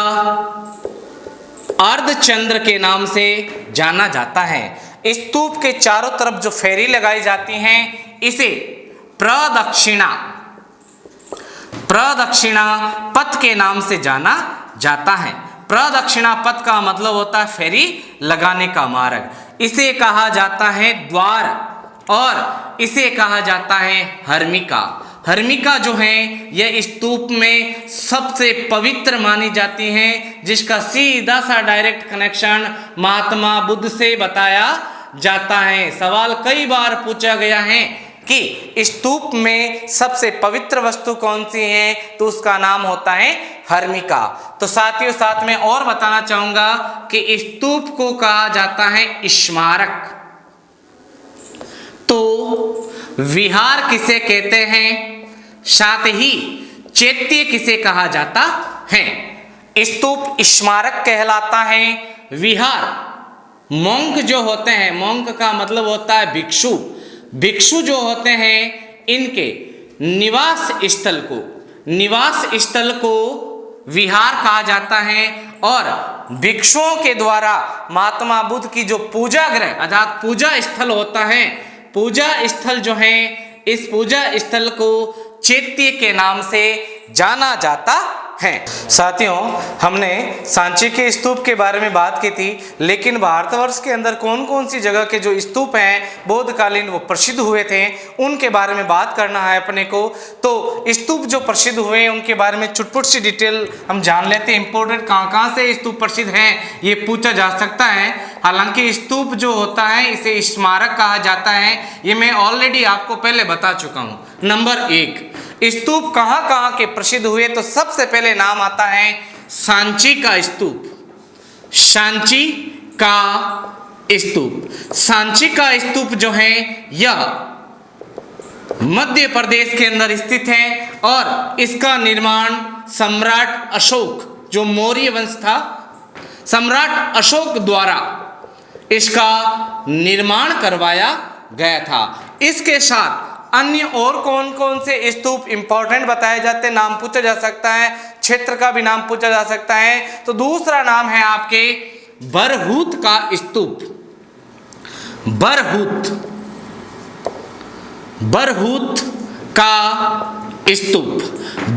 अर्धचंद्र के नाम से जाना जाता है। स्तूप के चारों तरफ जो फेरी लगाई जाती हैं इसे प्रदक्षिणा पथ के नाम से जाना जाता है। प्रदक्षिणा पथ का मतलब होता है फेरी लगाने का मार्ग। इसे कहा जाता है द्वार और इसे कहा जाता है हर्मिका। हर्मिका जो है यह स्तूप में सबसे पवित्र मानी जाती है, जिसका सीधा सा डायरेक्ट कनेक्शन महात्मा बुद्ध से बताया जाता है। सवाल कई बार पूछा गया है कि स्तूप में सबसे पवित्र वस्तु कौन सी है, तो उसका नाम होता है हर्मिका। तो साथियों साथ में और बताना चाहूंगा कि स्तूप को कहा जाता है स्मारक। तो विहार किसे कहते हैं, साथ ही चैत्य किसे कहा जाता है। स्तूप स्मारक कहलाता है। विहार मोंक जो होते हैं, मोंक का मतलब होता है भिक्षु। भिक्षु जो होते हैं इनके निवास स्थल को विहार कहा जाता है। और भिक्षुओं के द्वारा महात्मा बुद्ध की जो पूजा गृह अर्थात पूजा स्थल होता है, पूजा स्थल जो है इस पूजा स्थल को चैत्य के नाम से जाना जाता है। साथियों हमने सांची के स्तूप के बारे में बात की थी, लेकिन भारतवर्ष के अंदर कौन कौन सी जगह के जो स्तूप हैं बौद्ध कालीन वो प्रसिद्ध हुए थे उनके बारे में बात करना है अपने को। तो स्तूप जो प्रसिद्ध हुए उनके बारे में चुटपुट सी डिटेल हम जान लेते हैं। इंपोर्टेंट कहाँ से स्तूप प्रसिद्ध हैं ये पूछा जा सकता है। हालांकि स्तूप जो होता है इसे स्मारक कहा जाता है, ये मैं ऑलरेडी आपको पहले बता चुका हूँ। नंबर 1, स्तूप कहाँ कहाँ के प्रसिद्ध हुए, तो सबसे पहले नाम आता है सांची का स्तूप। सांची का स्तूप, सांची का स्तूप जो है यह मध्य प्रदेश के अंदर स्थित है और इसका निर्माण सम्राट अशोक जो मौर्य वंश था सम्राट अशोक द्वारा इसका निर्माण करवाया गया था। इसके साथ अन्य और कौन कौन से स्तूप इंपॉर्टेंट बताए जाते हैं, नाम पूछा जा सकता है, क्षेत्र का भी नाम पूछा जा सकता है। तो दूसरा नाम है आपके बरहूत का स्तूप। बरहूत का स्तूप।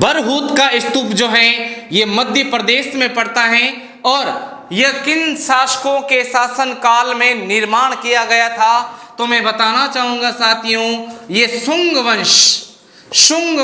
बरहूत का स्तूप जो है ये मध्य प्रदेश में पड़ता है और यह किन शासकों के शासन काल में निर्माण किया गया था? तो मैं बताना चाहूंगा साथियों, ये शुंग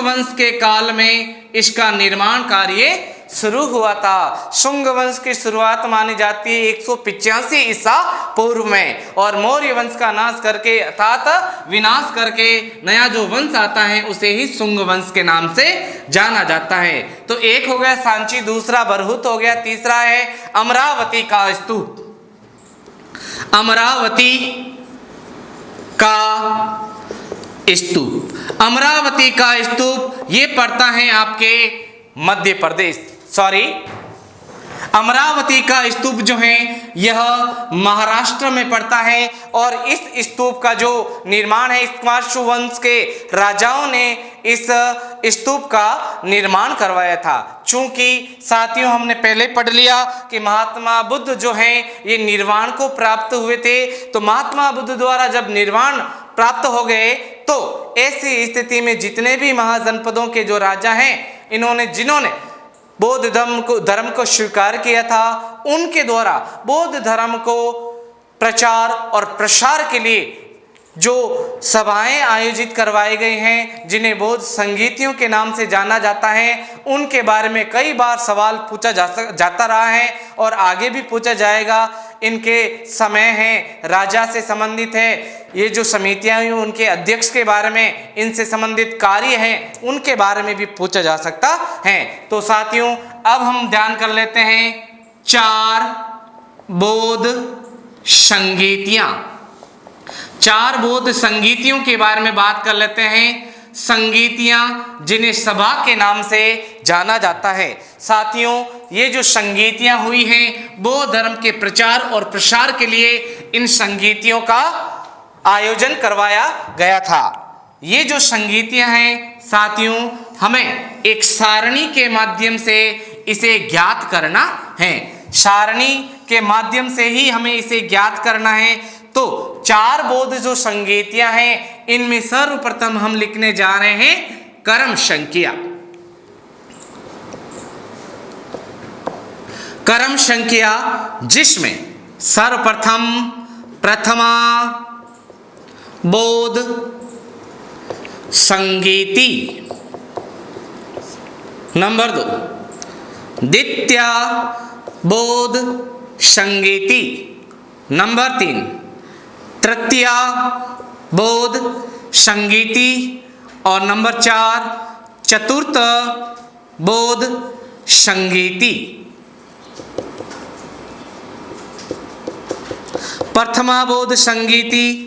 वंश के काल में इसका निर्माण कार्य शुरू हुआ था। शुंग वंश की शुरुआत मानी जाती है 185 ईसा पूर्व में और मौर्य वंश का नाश करके अर्थात विनाश करके नया जो वंश आता है उसे ही शुंग वंश के नाम से जाना जाता है। तो एक हो गया सांची, दूसरा बरहूत हो गया, तीसरा है अमरावती का स्तूप। अमरावती का स्तूप ये पड़ता है आपके मध्य प्रदेश, अमरावती का स्तूप जो है यह महाराष्ट्र में पड़ता है और इस स्तूप का जो निर्माण है इक्ष्वाकु वंश के राजाओं ने इस स्तूप का निर्माण करवाया था। चूंकि साथियों हमने पहले पढ़ लिया कि महात्मा बुद्ध जो हैं ये निर्वाण को प्राप्त हुए थे, तो महात्मा बुद्ध द्वारा जब निर्वाण प्राप्त हो गए तो ऐसी स्थिति में जितने भी महाजनपदों के जो राजा हैं जिन्होंने बौद्ध धर्म को स्वीकार किया था, उनके द्वारा बौद्ध धर्म को प्रचार और प्रसार के लिए जो सभाएं आयोजित करवाई गई हैं, जिन्हें बौद्ध संगीतियों के नाम से जाना जाता है, उनके बारे में कई बार सवाल पूछा जाता रहा है और आगे भी पूछा जाएगा। इनके समय है, राजा से संबंधित है, ये जो समितियां हुई उनके अध्यक्ष के बारे में, इनसे संबंधित कार्य हैं उनके बारे में भी पूछा जा सकता है। तो साथियों अब हम ध्यान कर लेते हैं 4 बौद्ध संगीतियां। 4 बौद्ध संगीतियों के बारे में बात कर लेते हैं। संगीतियां जिन्हें सभा के नाम से जाना जाता है। साथियों ये जो संगीतियां हुई हैं बौद्ध धर्म के प्रचार और प्रसार के लिए इन संगीतियों का आयोजन करवाया गया था। ये जो संगीतियां हैं साथियों हमें एक सारणी के माध्यम से इसे ज्ञात करना है। सारणी के माध्यम से ही हमें इसे ज्ञात करना है। तो 4 बौद्ध जो संगीतियां हैं इनमें सर्वप्रथम हम लिखने जा रहे हैं कर्म संख्या। कर्म संख्या जिसमें सर्वप्रथम प्रथमा बौद्ध संगीति, नंबर 2 द्वितीय बौद्ध संगीति, नंबर 3 तृतीय बौद्ध संगीति और नंबर 4 चतुर्थ बौद्ध संगीति। प्रथमा बौद्ध संगीति,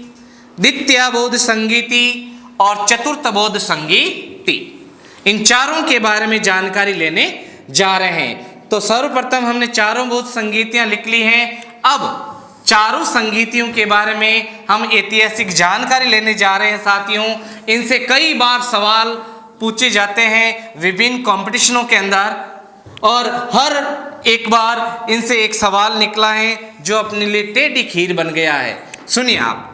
द्वितीय बौद्ध संगीति और चतुर्थ बौद्ध संगीति, इन चारों के बारे में जानकारी लेने जा रहे हैं। तो सर्वप्रथम हमने चारों बौद्ध संगीतियां लिख ली हैं। अब चारों संगीतियों के बारे में हम ऐतिहासिक जानकारी लेने जा रहे हैं। साथियों इनसे कई बार सवाल पूछे जाते हैं विभिन्न कॉम्पिटिशनों के अंदर और हर एक बार इनसे एक सवाल निकला है जो अपने लिए टेढ़ी खीर बन गया है। सुनिए आप।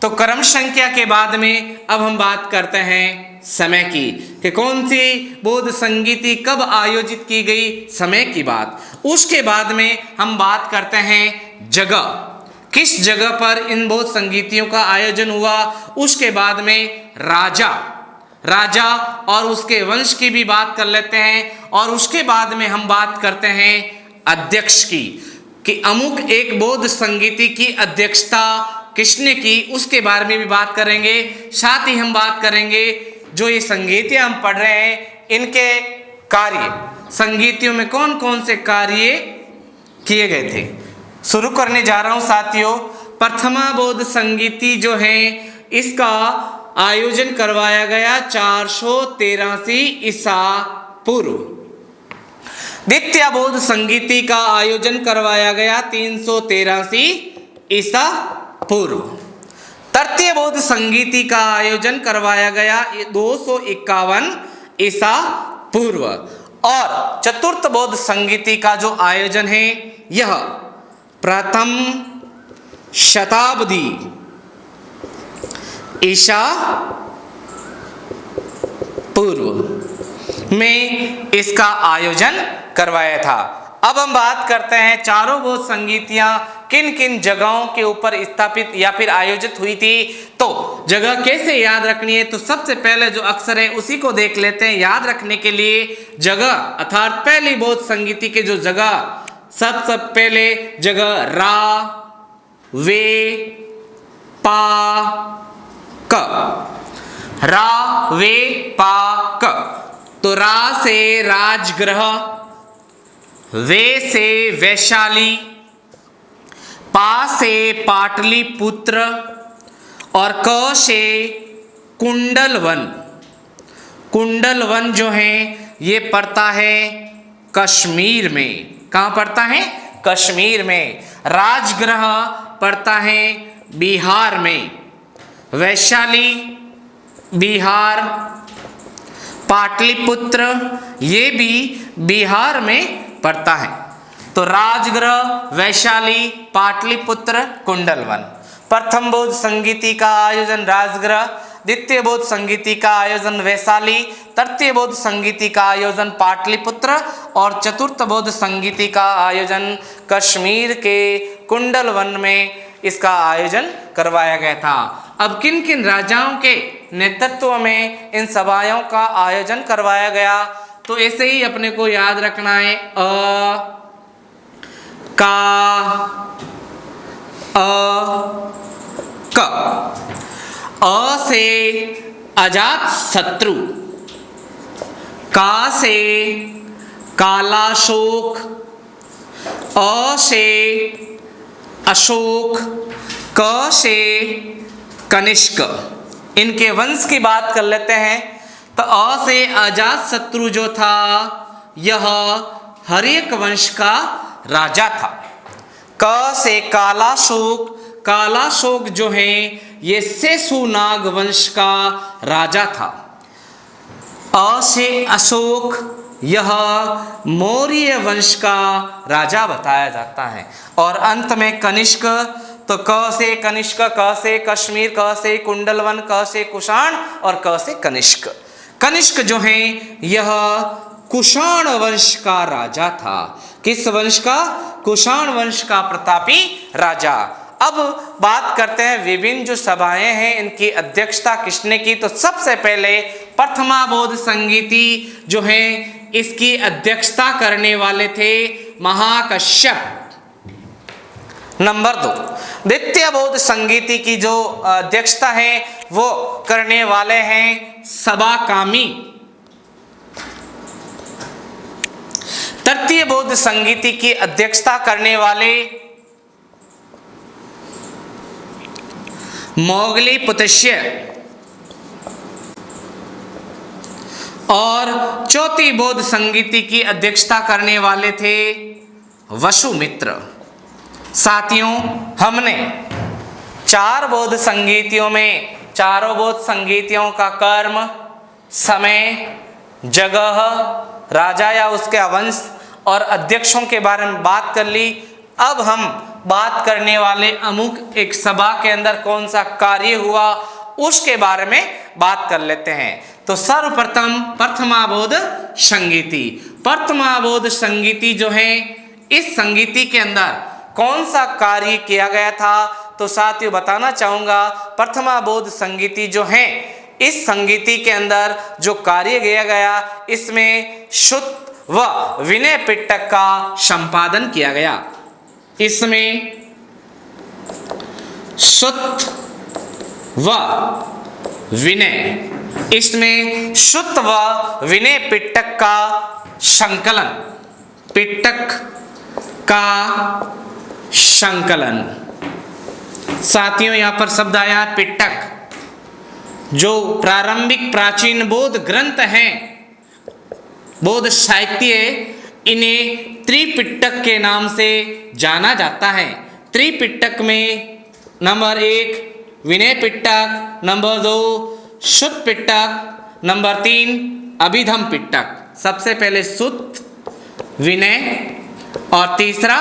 तो क्रम संख्या के बाद में अब हम बात करते हैं समय की कि कौन सी बौद्ध संगीति कब आयोजित की गई, समय की बात। उसके बाद में हम बात करते हैं जगह, किस जगह पर इन बौद्ध संगीतियों का आयोजन हुआ। उसके बाद में राजा और उसके वंश की भी बात कर लेते हैं और उसके बाद में हम बात करते हैं अध्यक्ष की कि अमुक एक बौद्ध संगीति की अध्यक्षता किसने की, उसके बारे में भी बात करेंगे। साथ ही हम बात करेंगे जो ये संगीतियां हम पढ़ रहे हैं इनके कार्य, संगीतियों में कौन कौन से कार्य किए गए थे। शुरू करने जा रहा हूं साथियों। प्रथमा बौद्ध संगीति जो है इसका आयोजन करवाया गया 483 ईसा पूर्व। द्वितीय बौद्ध संगीति का आयोजन करवाया गया 383 ईसा पूर्व। तृतीय बौद्ध संगीति का आयोजन करवाया गया 251 ईसा पूर्व। और चतुर्थ बौद्ध संगीति का जो आयोजन है यह प्रथम शताब्दी ईसा पूर्व में इसका आयोजन करवाया था। अब हम बात करते हैं चारों बौद्ध संगीतियां किन किन जगहों के ऊपर स्थापित या फिर आयोजित हुई थी। तो जगह कैसे याद रखनी है, तो सबसे पहले जो अक्षर है उसी को देख लेते हैं। याद रखने के लिए जगह अर्थात पहली बौद्ध संगीति के जो जगह, सबसे पहले जगह रा वे पा क, रा वे पा क। तो रा से राजगृह, वे से वैशाली, पा से पाटलिपुत्र और क से कुंडलवन। कुंडलवन जो है ये पड़ता है कश्मीर में। कहाँ पड़ता है? कश्मीर में। राजगृह पड़ता है बिहार में, वैशाली बिहार, पाटलिपुत्र ये भी बिहार में पड़ता है। तो राजगृह, वैशाली, पाटलिपुत्र, कुंडलवन। प्रथम बौद्ध संगीति का आयोजन राजगृह, द्वितीय बौद्ध संगीति का आयोजन वैशाली, तृतीय बौद्ध संगीति का आयोजन पाटलिपुत्र और चतुर्थ बौद्ध संगीति का आयोजन कश्मीर के कुंडलवन में इसका आयोजन करवाया गया था। अब किन किन राजाओं के नेतृत्व में इन सभाओं का आयोजन करवाया गया, तो ऐसे ही अपने को याद रखना है। अ से अजात शत्रु, का से कालाशोक, अ से अशोक, क से कनिष्क। इनके वंश की बात कर लेते हैं। तो अ से अजात शत्रु जो था यह हर्यक वंश का राजा था। क से कालाशोक, कालाशोक जो है ये शेषुनाग वंश का राजा था। अ से अशोक यह मौर्य वंश का राजा बताया जाता है। और अंत में कनिष्क, तो क से कनिष्क, क से कश्मीर, क से कुंडलवन, क से कुषाण और क से कनिष्क। कनिष्क जो है यह कुषाण वंश का राजा था। किस वंश का? कुषाण वंश का प्रतापी राजा। अब बात करते हैं विभिन्न जो सभाएं हैं इनकी अध्यक्षता किसने की। तो सबसे पहले प्रथमा बौद्ध संगीति जो है इसकी अध्यक्षता करने वाले थे महाकश्यप। नंबर 2, द्वितीय बौद्ध संगीति की जो अध्यक्षता है वो करने वाले हैं सबाकामी। तृतीय बौद्ध संगीति की अध्यक्षता करने वाले मोगलीपुत्स्य। और चौथी बौद्ध संगीति की अध्यक्षता करने वाले थे वसुमित्र। साथियों, हमने चार बौद्ध संगीतियों में चारों बौद्ध संगीतियों का कर्म, समय, जगह, राजा या उसके वंश और अध्यक्षों के बारे में बात कर ली। अब हम बात करने वाले अमुक एक सभा के अंदर कौन सा कार्य हुआ उसके बारे में बात कर लेते हैं। तो सर्वप्रथम प्रथमा बौद्ध संगीति। प्रथमा बौद्ध संगीति जो है इस संगीति के अंदर कौन सा कार्य किया गया था, तो साथियों बताना चाहूंगा प्रथमा बौद्ध संगीति जो है इस संगीति के अंदर जो कार्य किया गया इसमें शुद्ध व विनय पिटक का संपादन किया गया। इसमें शुद्ध व विनय, इसमें शुद्ध व विनय पिटक का संकलन, पिटक का संकलन। साथियों यहाँ पर शब्द आया पिटक, जो प्रारंभिक प्राचीन बौद्ध ग्रंथ हैं, बौद्ध साहित्य इन्हें त्रिपिटक के नाम से जाना जाता है। त्रिपिटक में नंबर 1 विनय पिटक, नंबर 2 सुत्त पिटक, नंबर 3 अभिधम पिटक। सबसे पहले सुत्त, विनय और तीसरा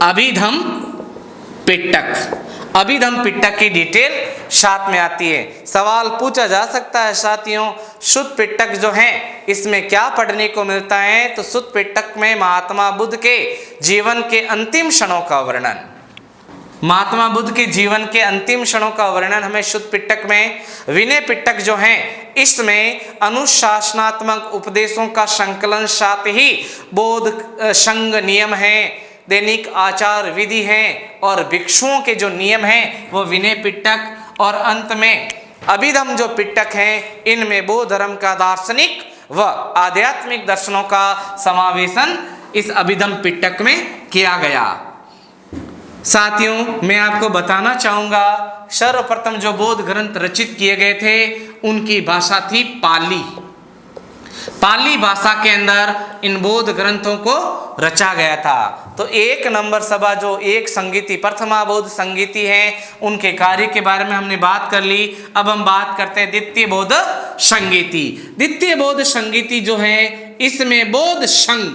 अभिधम पिटक। अभिधम पिटक की डिटेल साथ में आती है। सवाल पूछा जा सकता है साथियों, सुत्त पिटक जो है इसमें क्या पढ़ने को मिलता है? तो सुत्त पिटक में महात्मा बुद्ध के जीवन के अंतिम क्षणों का वर्णन, महात्मा बुद्ध के जीवन के अंतिम क्षणों का वर्णन हमें सुत्त पिटक में। विनय पिटक जो है इसमें अनुशासनात्मक उपदेशों का संकलन, साथ ही बोध संघ नियम है, दैनिक आचार विधि हैं और भिक्षुओं के जो नियम हैं वो विनय पिटक। और अंत में अभिधम जो पिटक हैं इनमें बौद्ध धर्म का दार्शनिक व आध्यात्मिक दर्शनों का समावेशन इस अभिधम पिटक में किया गया। साथियों, मैं आपको बताना चाहूँगा सर्वप्रथम जो बौद्ध ग्रंथ रचित किए गए थे उनकी भाषा थी पाली। पाली भाषा के अंदर इन बौद्ध ग्रंथों को रचा गया था। तो 1 नंबर सभा जो एक संगीति, प्रथमा बौद्ध संगीति है, उनके कार्य के बारे में हमने बात कर ली। अब हम बात करते हैं द्वितीय बौद्ध संगीति। द्वितीय बौद्ध संगीति जो है इसमें बौद्ध संघ,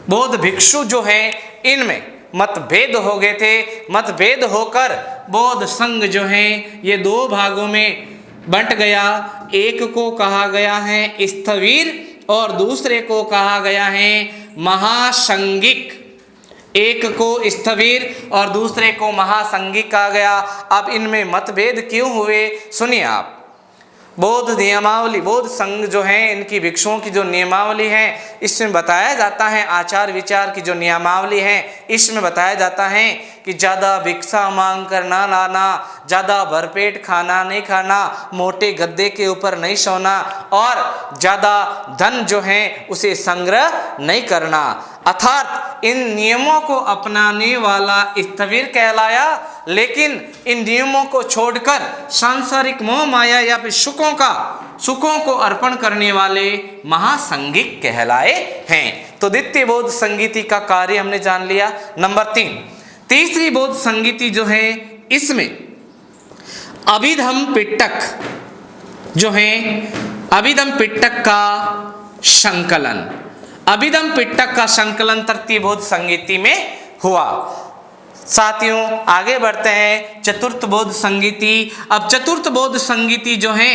बौद्ध भिक्षु जो है इनमें मतभेद हो गए थे। मतभेद होकर बौद्ध संघ जो है ये 2 भागों में बंट गया। एक को कहा गया है स्थविर और दूसरे को कहा गया है महासंगिक। एक को स्थविर और दूसरे को महासंगिक कहा गया। अब इनमें मतभेद क्यों हुए सुनिए आप। बौद्ध नियमावली, बौद्ध संघ जो है इनकी भिक्षुओं की जो नियमावली है इसमें बताया जाता है, आचार विचार की जो नियमावली है इसमें बताया जाता है कि ज़्यादा भिक्षा मांग कर ना लाना, ज़्यादा भरपेट खाना नहीं खाना, मोटे गद्दे के ऊपर नहीं सोना और ज़्यादा धन जो है उसे संग्रह नहीं करना। अर्थात इन नियमों को अपनाने वाला स्थविर कहलाया, लेकिन इन नियमों को छोड़कर सांसारिक मोह माया या फिर सुखों को अर्पण करने वाले महासंगिक कहलाए हैं। तो द्वितीय बौद्ध संगीति का कार्य हमने जान लिया। नंबर 3 तीसरी बौद्ध संगीति जो है इसमें अभिधम पिटक जो है, अभिधम पिटक का संकलन, अभिधम पिटक का संकलन तृतीय बौद्ध संगीति में हुआ। साथियों आगे बढ़ते हैं चतुर्थ बौद्ध संगीति। अब चतुर्थ बौद्ध संगीति जो है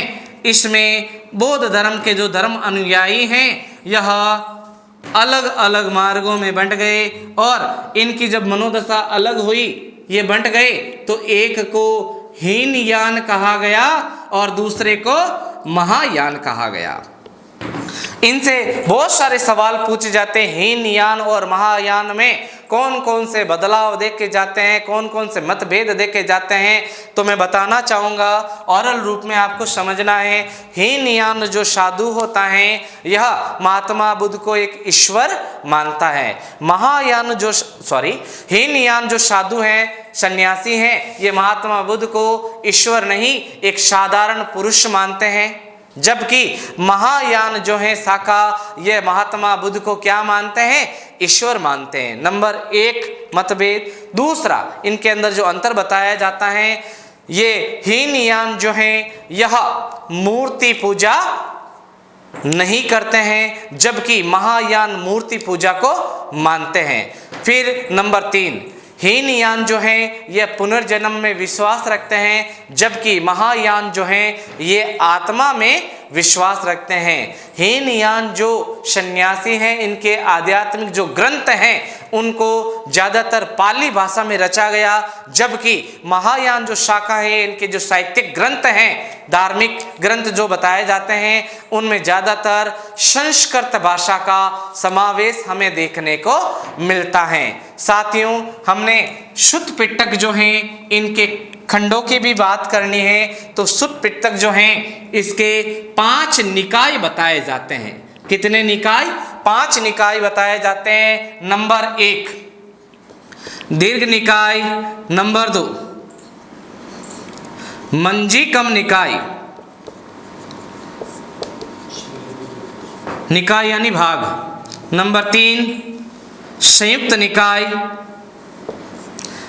इसमें बौद्ध धर्म के जो धर्म अनुयायी हैं यह अलग अलग मार्गों में बंट गए और इनकी जब मनोदशा अलग हुई, ये बंट गए, तो एक को हीनयान कहा गया और दूसरे को महायान कहा गया। इनसे बहुत सारे सवाल पूछे जाते हैं। हीनयान और महायान में कौन कौन से बदलाव देखे जाते हैं, कौन कौन से मतभेद देखे जाते हैं, तो मैं बताना चाहूँगा। ऑरल रूप में आपको समझना है। हीनयान जो साधु होता है यह महात्मा बुद्ध को एक ईश्वर मानता है। महायान जो हीनयान जो साधु हैं, सन्यासी हैं, ये महात्मा बुद्ध को ईश्वर नहीं एक साधारण पुरुष मानते हैं। जबकि महायान जो है शाखा, ये महात्मा बुद्ध को क्या मानते हैं? ईश्वर मानते हैं। नंबर 1 मतभेद। दूसरा इनके अंदर जो अंतर बताया जाता है, ये हीनयान जो है यह मूर्ति पूजा नहीं करते हैं, जबकि महायान मूर्ति पूजा को मानते हैं। फिर नंबर 3 हीनयान जो है ये पुनर्जन्म में विश्वास रखते हैं, जबकि महायान जो है ये आत्मा में विश्वास रखते हैं। हीनयान जो सन्यासी हैं इनके आध्यात्मिक जो ग्रंथ हैं उनको ज़्यादातर पाली भाषा में रचा गया, जबकि महायान जो शाखा है इनके जो साहित्यिक ग्रंथ हैं, धार्मिक ग्रंथ जो बताए जाते हैं उनमें ज़्यादातर संस्कृत भाषा का समावेश हमें देखने को मिलता है। साथियों हमने सुत्त पिटक जो हैं इनके खंडों की भी बात करनी है। तो सुत्त पिटक जो हैं इसके 5 निकाय बताए जाते हैं। कितने निकाय? 5 निकाय बताए जाते हैं। नंबर 1 दीर्घ निकाय, नंबर 2 मंजीकम निकाय, निकाय यानी भाग, नंबर 3 संयुक्त निकाय,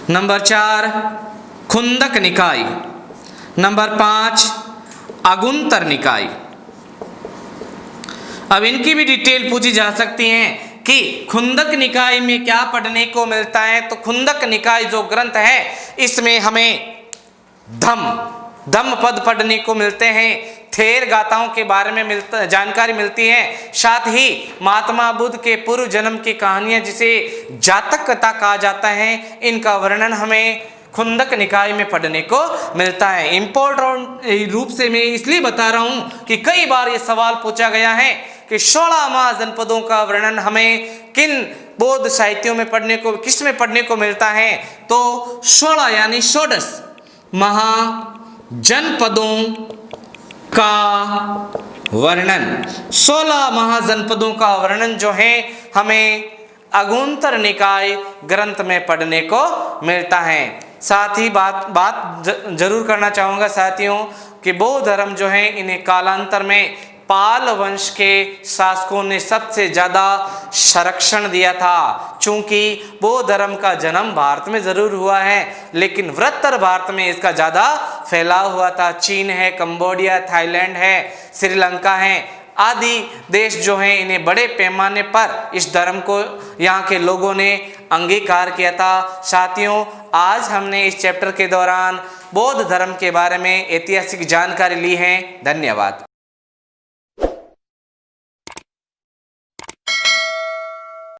नंबर 4 खुंदक निकाय, नंबर 5 अगुंतर निकाय। अब इनकी भी डिटेल पूछी जा सकती है कि खुंदक निकाय में क्या पढ़ने को मिलता है। तो खुंदक निकाय जो ग्रंथ है इसमें हमें धम पद पढ़ने को मिलते हैं, थेर गाथाओं के बारे में जानकारी मिलती है, साथ ही महात्मा बुद्ध के पूर्व जन्म की कहानियां जिसे जातक कथा कहा जाता है, इनका वर्णन हमें खुंदक निकाय में पढ़ने को मिलता है। इम्पोर्टेंट रूप से मैं इसलिए बता रहा हूं कि कई बार ये सवाल पूछा गया है कि 16 महाजनपदों का वर्णन हमें किन बौद्ध साहित्यों में पढ़ने को, किस में पढ़ने को मिलता है। तो 16 यानी षोडश महाजनपदों का वर्णन, 16 महाजनपदों का वर्णन जो है हमें अगुंतर निकाय ग्रंथ में पढ़ने को मिलता है। साथ ही बात जरूर करना चाहूँगा साथियों कि बौद्ध धर्म जो है इन्हें कालांतर में पाल वंश के शासकों ने सबसे ज़्यादा संरक्षण दिया था। चूँकि बौद्ध धर्म का जन्म भारत में ज़रूर हुआ है लेकिन वृत्तर भारत में इसका ज़्यादा फैलाव हुआ था। चीन है, कंबोडिया, थाईलैंड है, श्रीलंका है आदि देश जो हैं इन्हें बड़े पैमाने पर इस धर्म को यहाँ के लोगों ने अंगीकार किया था। साथियों आज हमने इस चैप्टर के दौरान बौद्ध धर्म के बारे में ऐतिहासिक जानकारी ली है। धन्यवाद।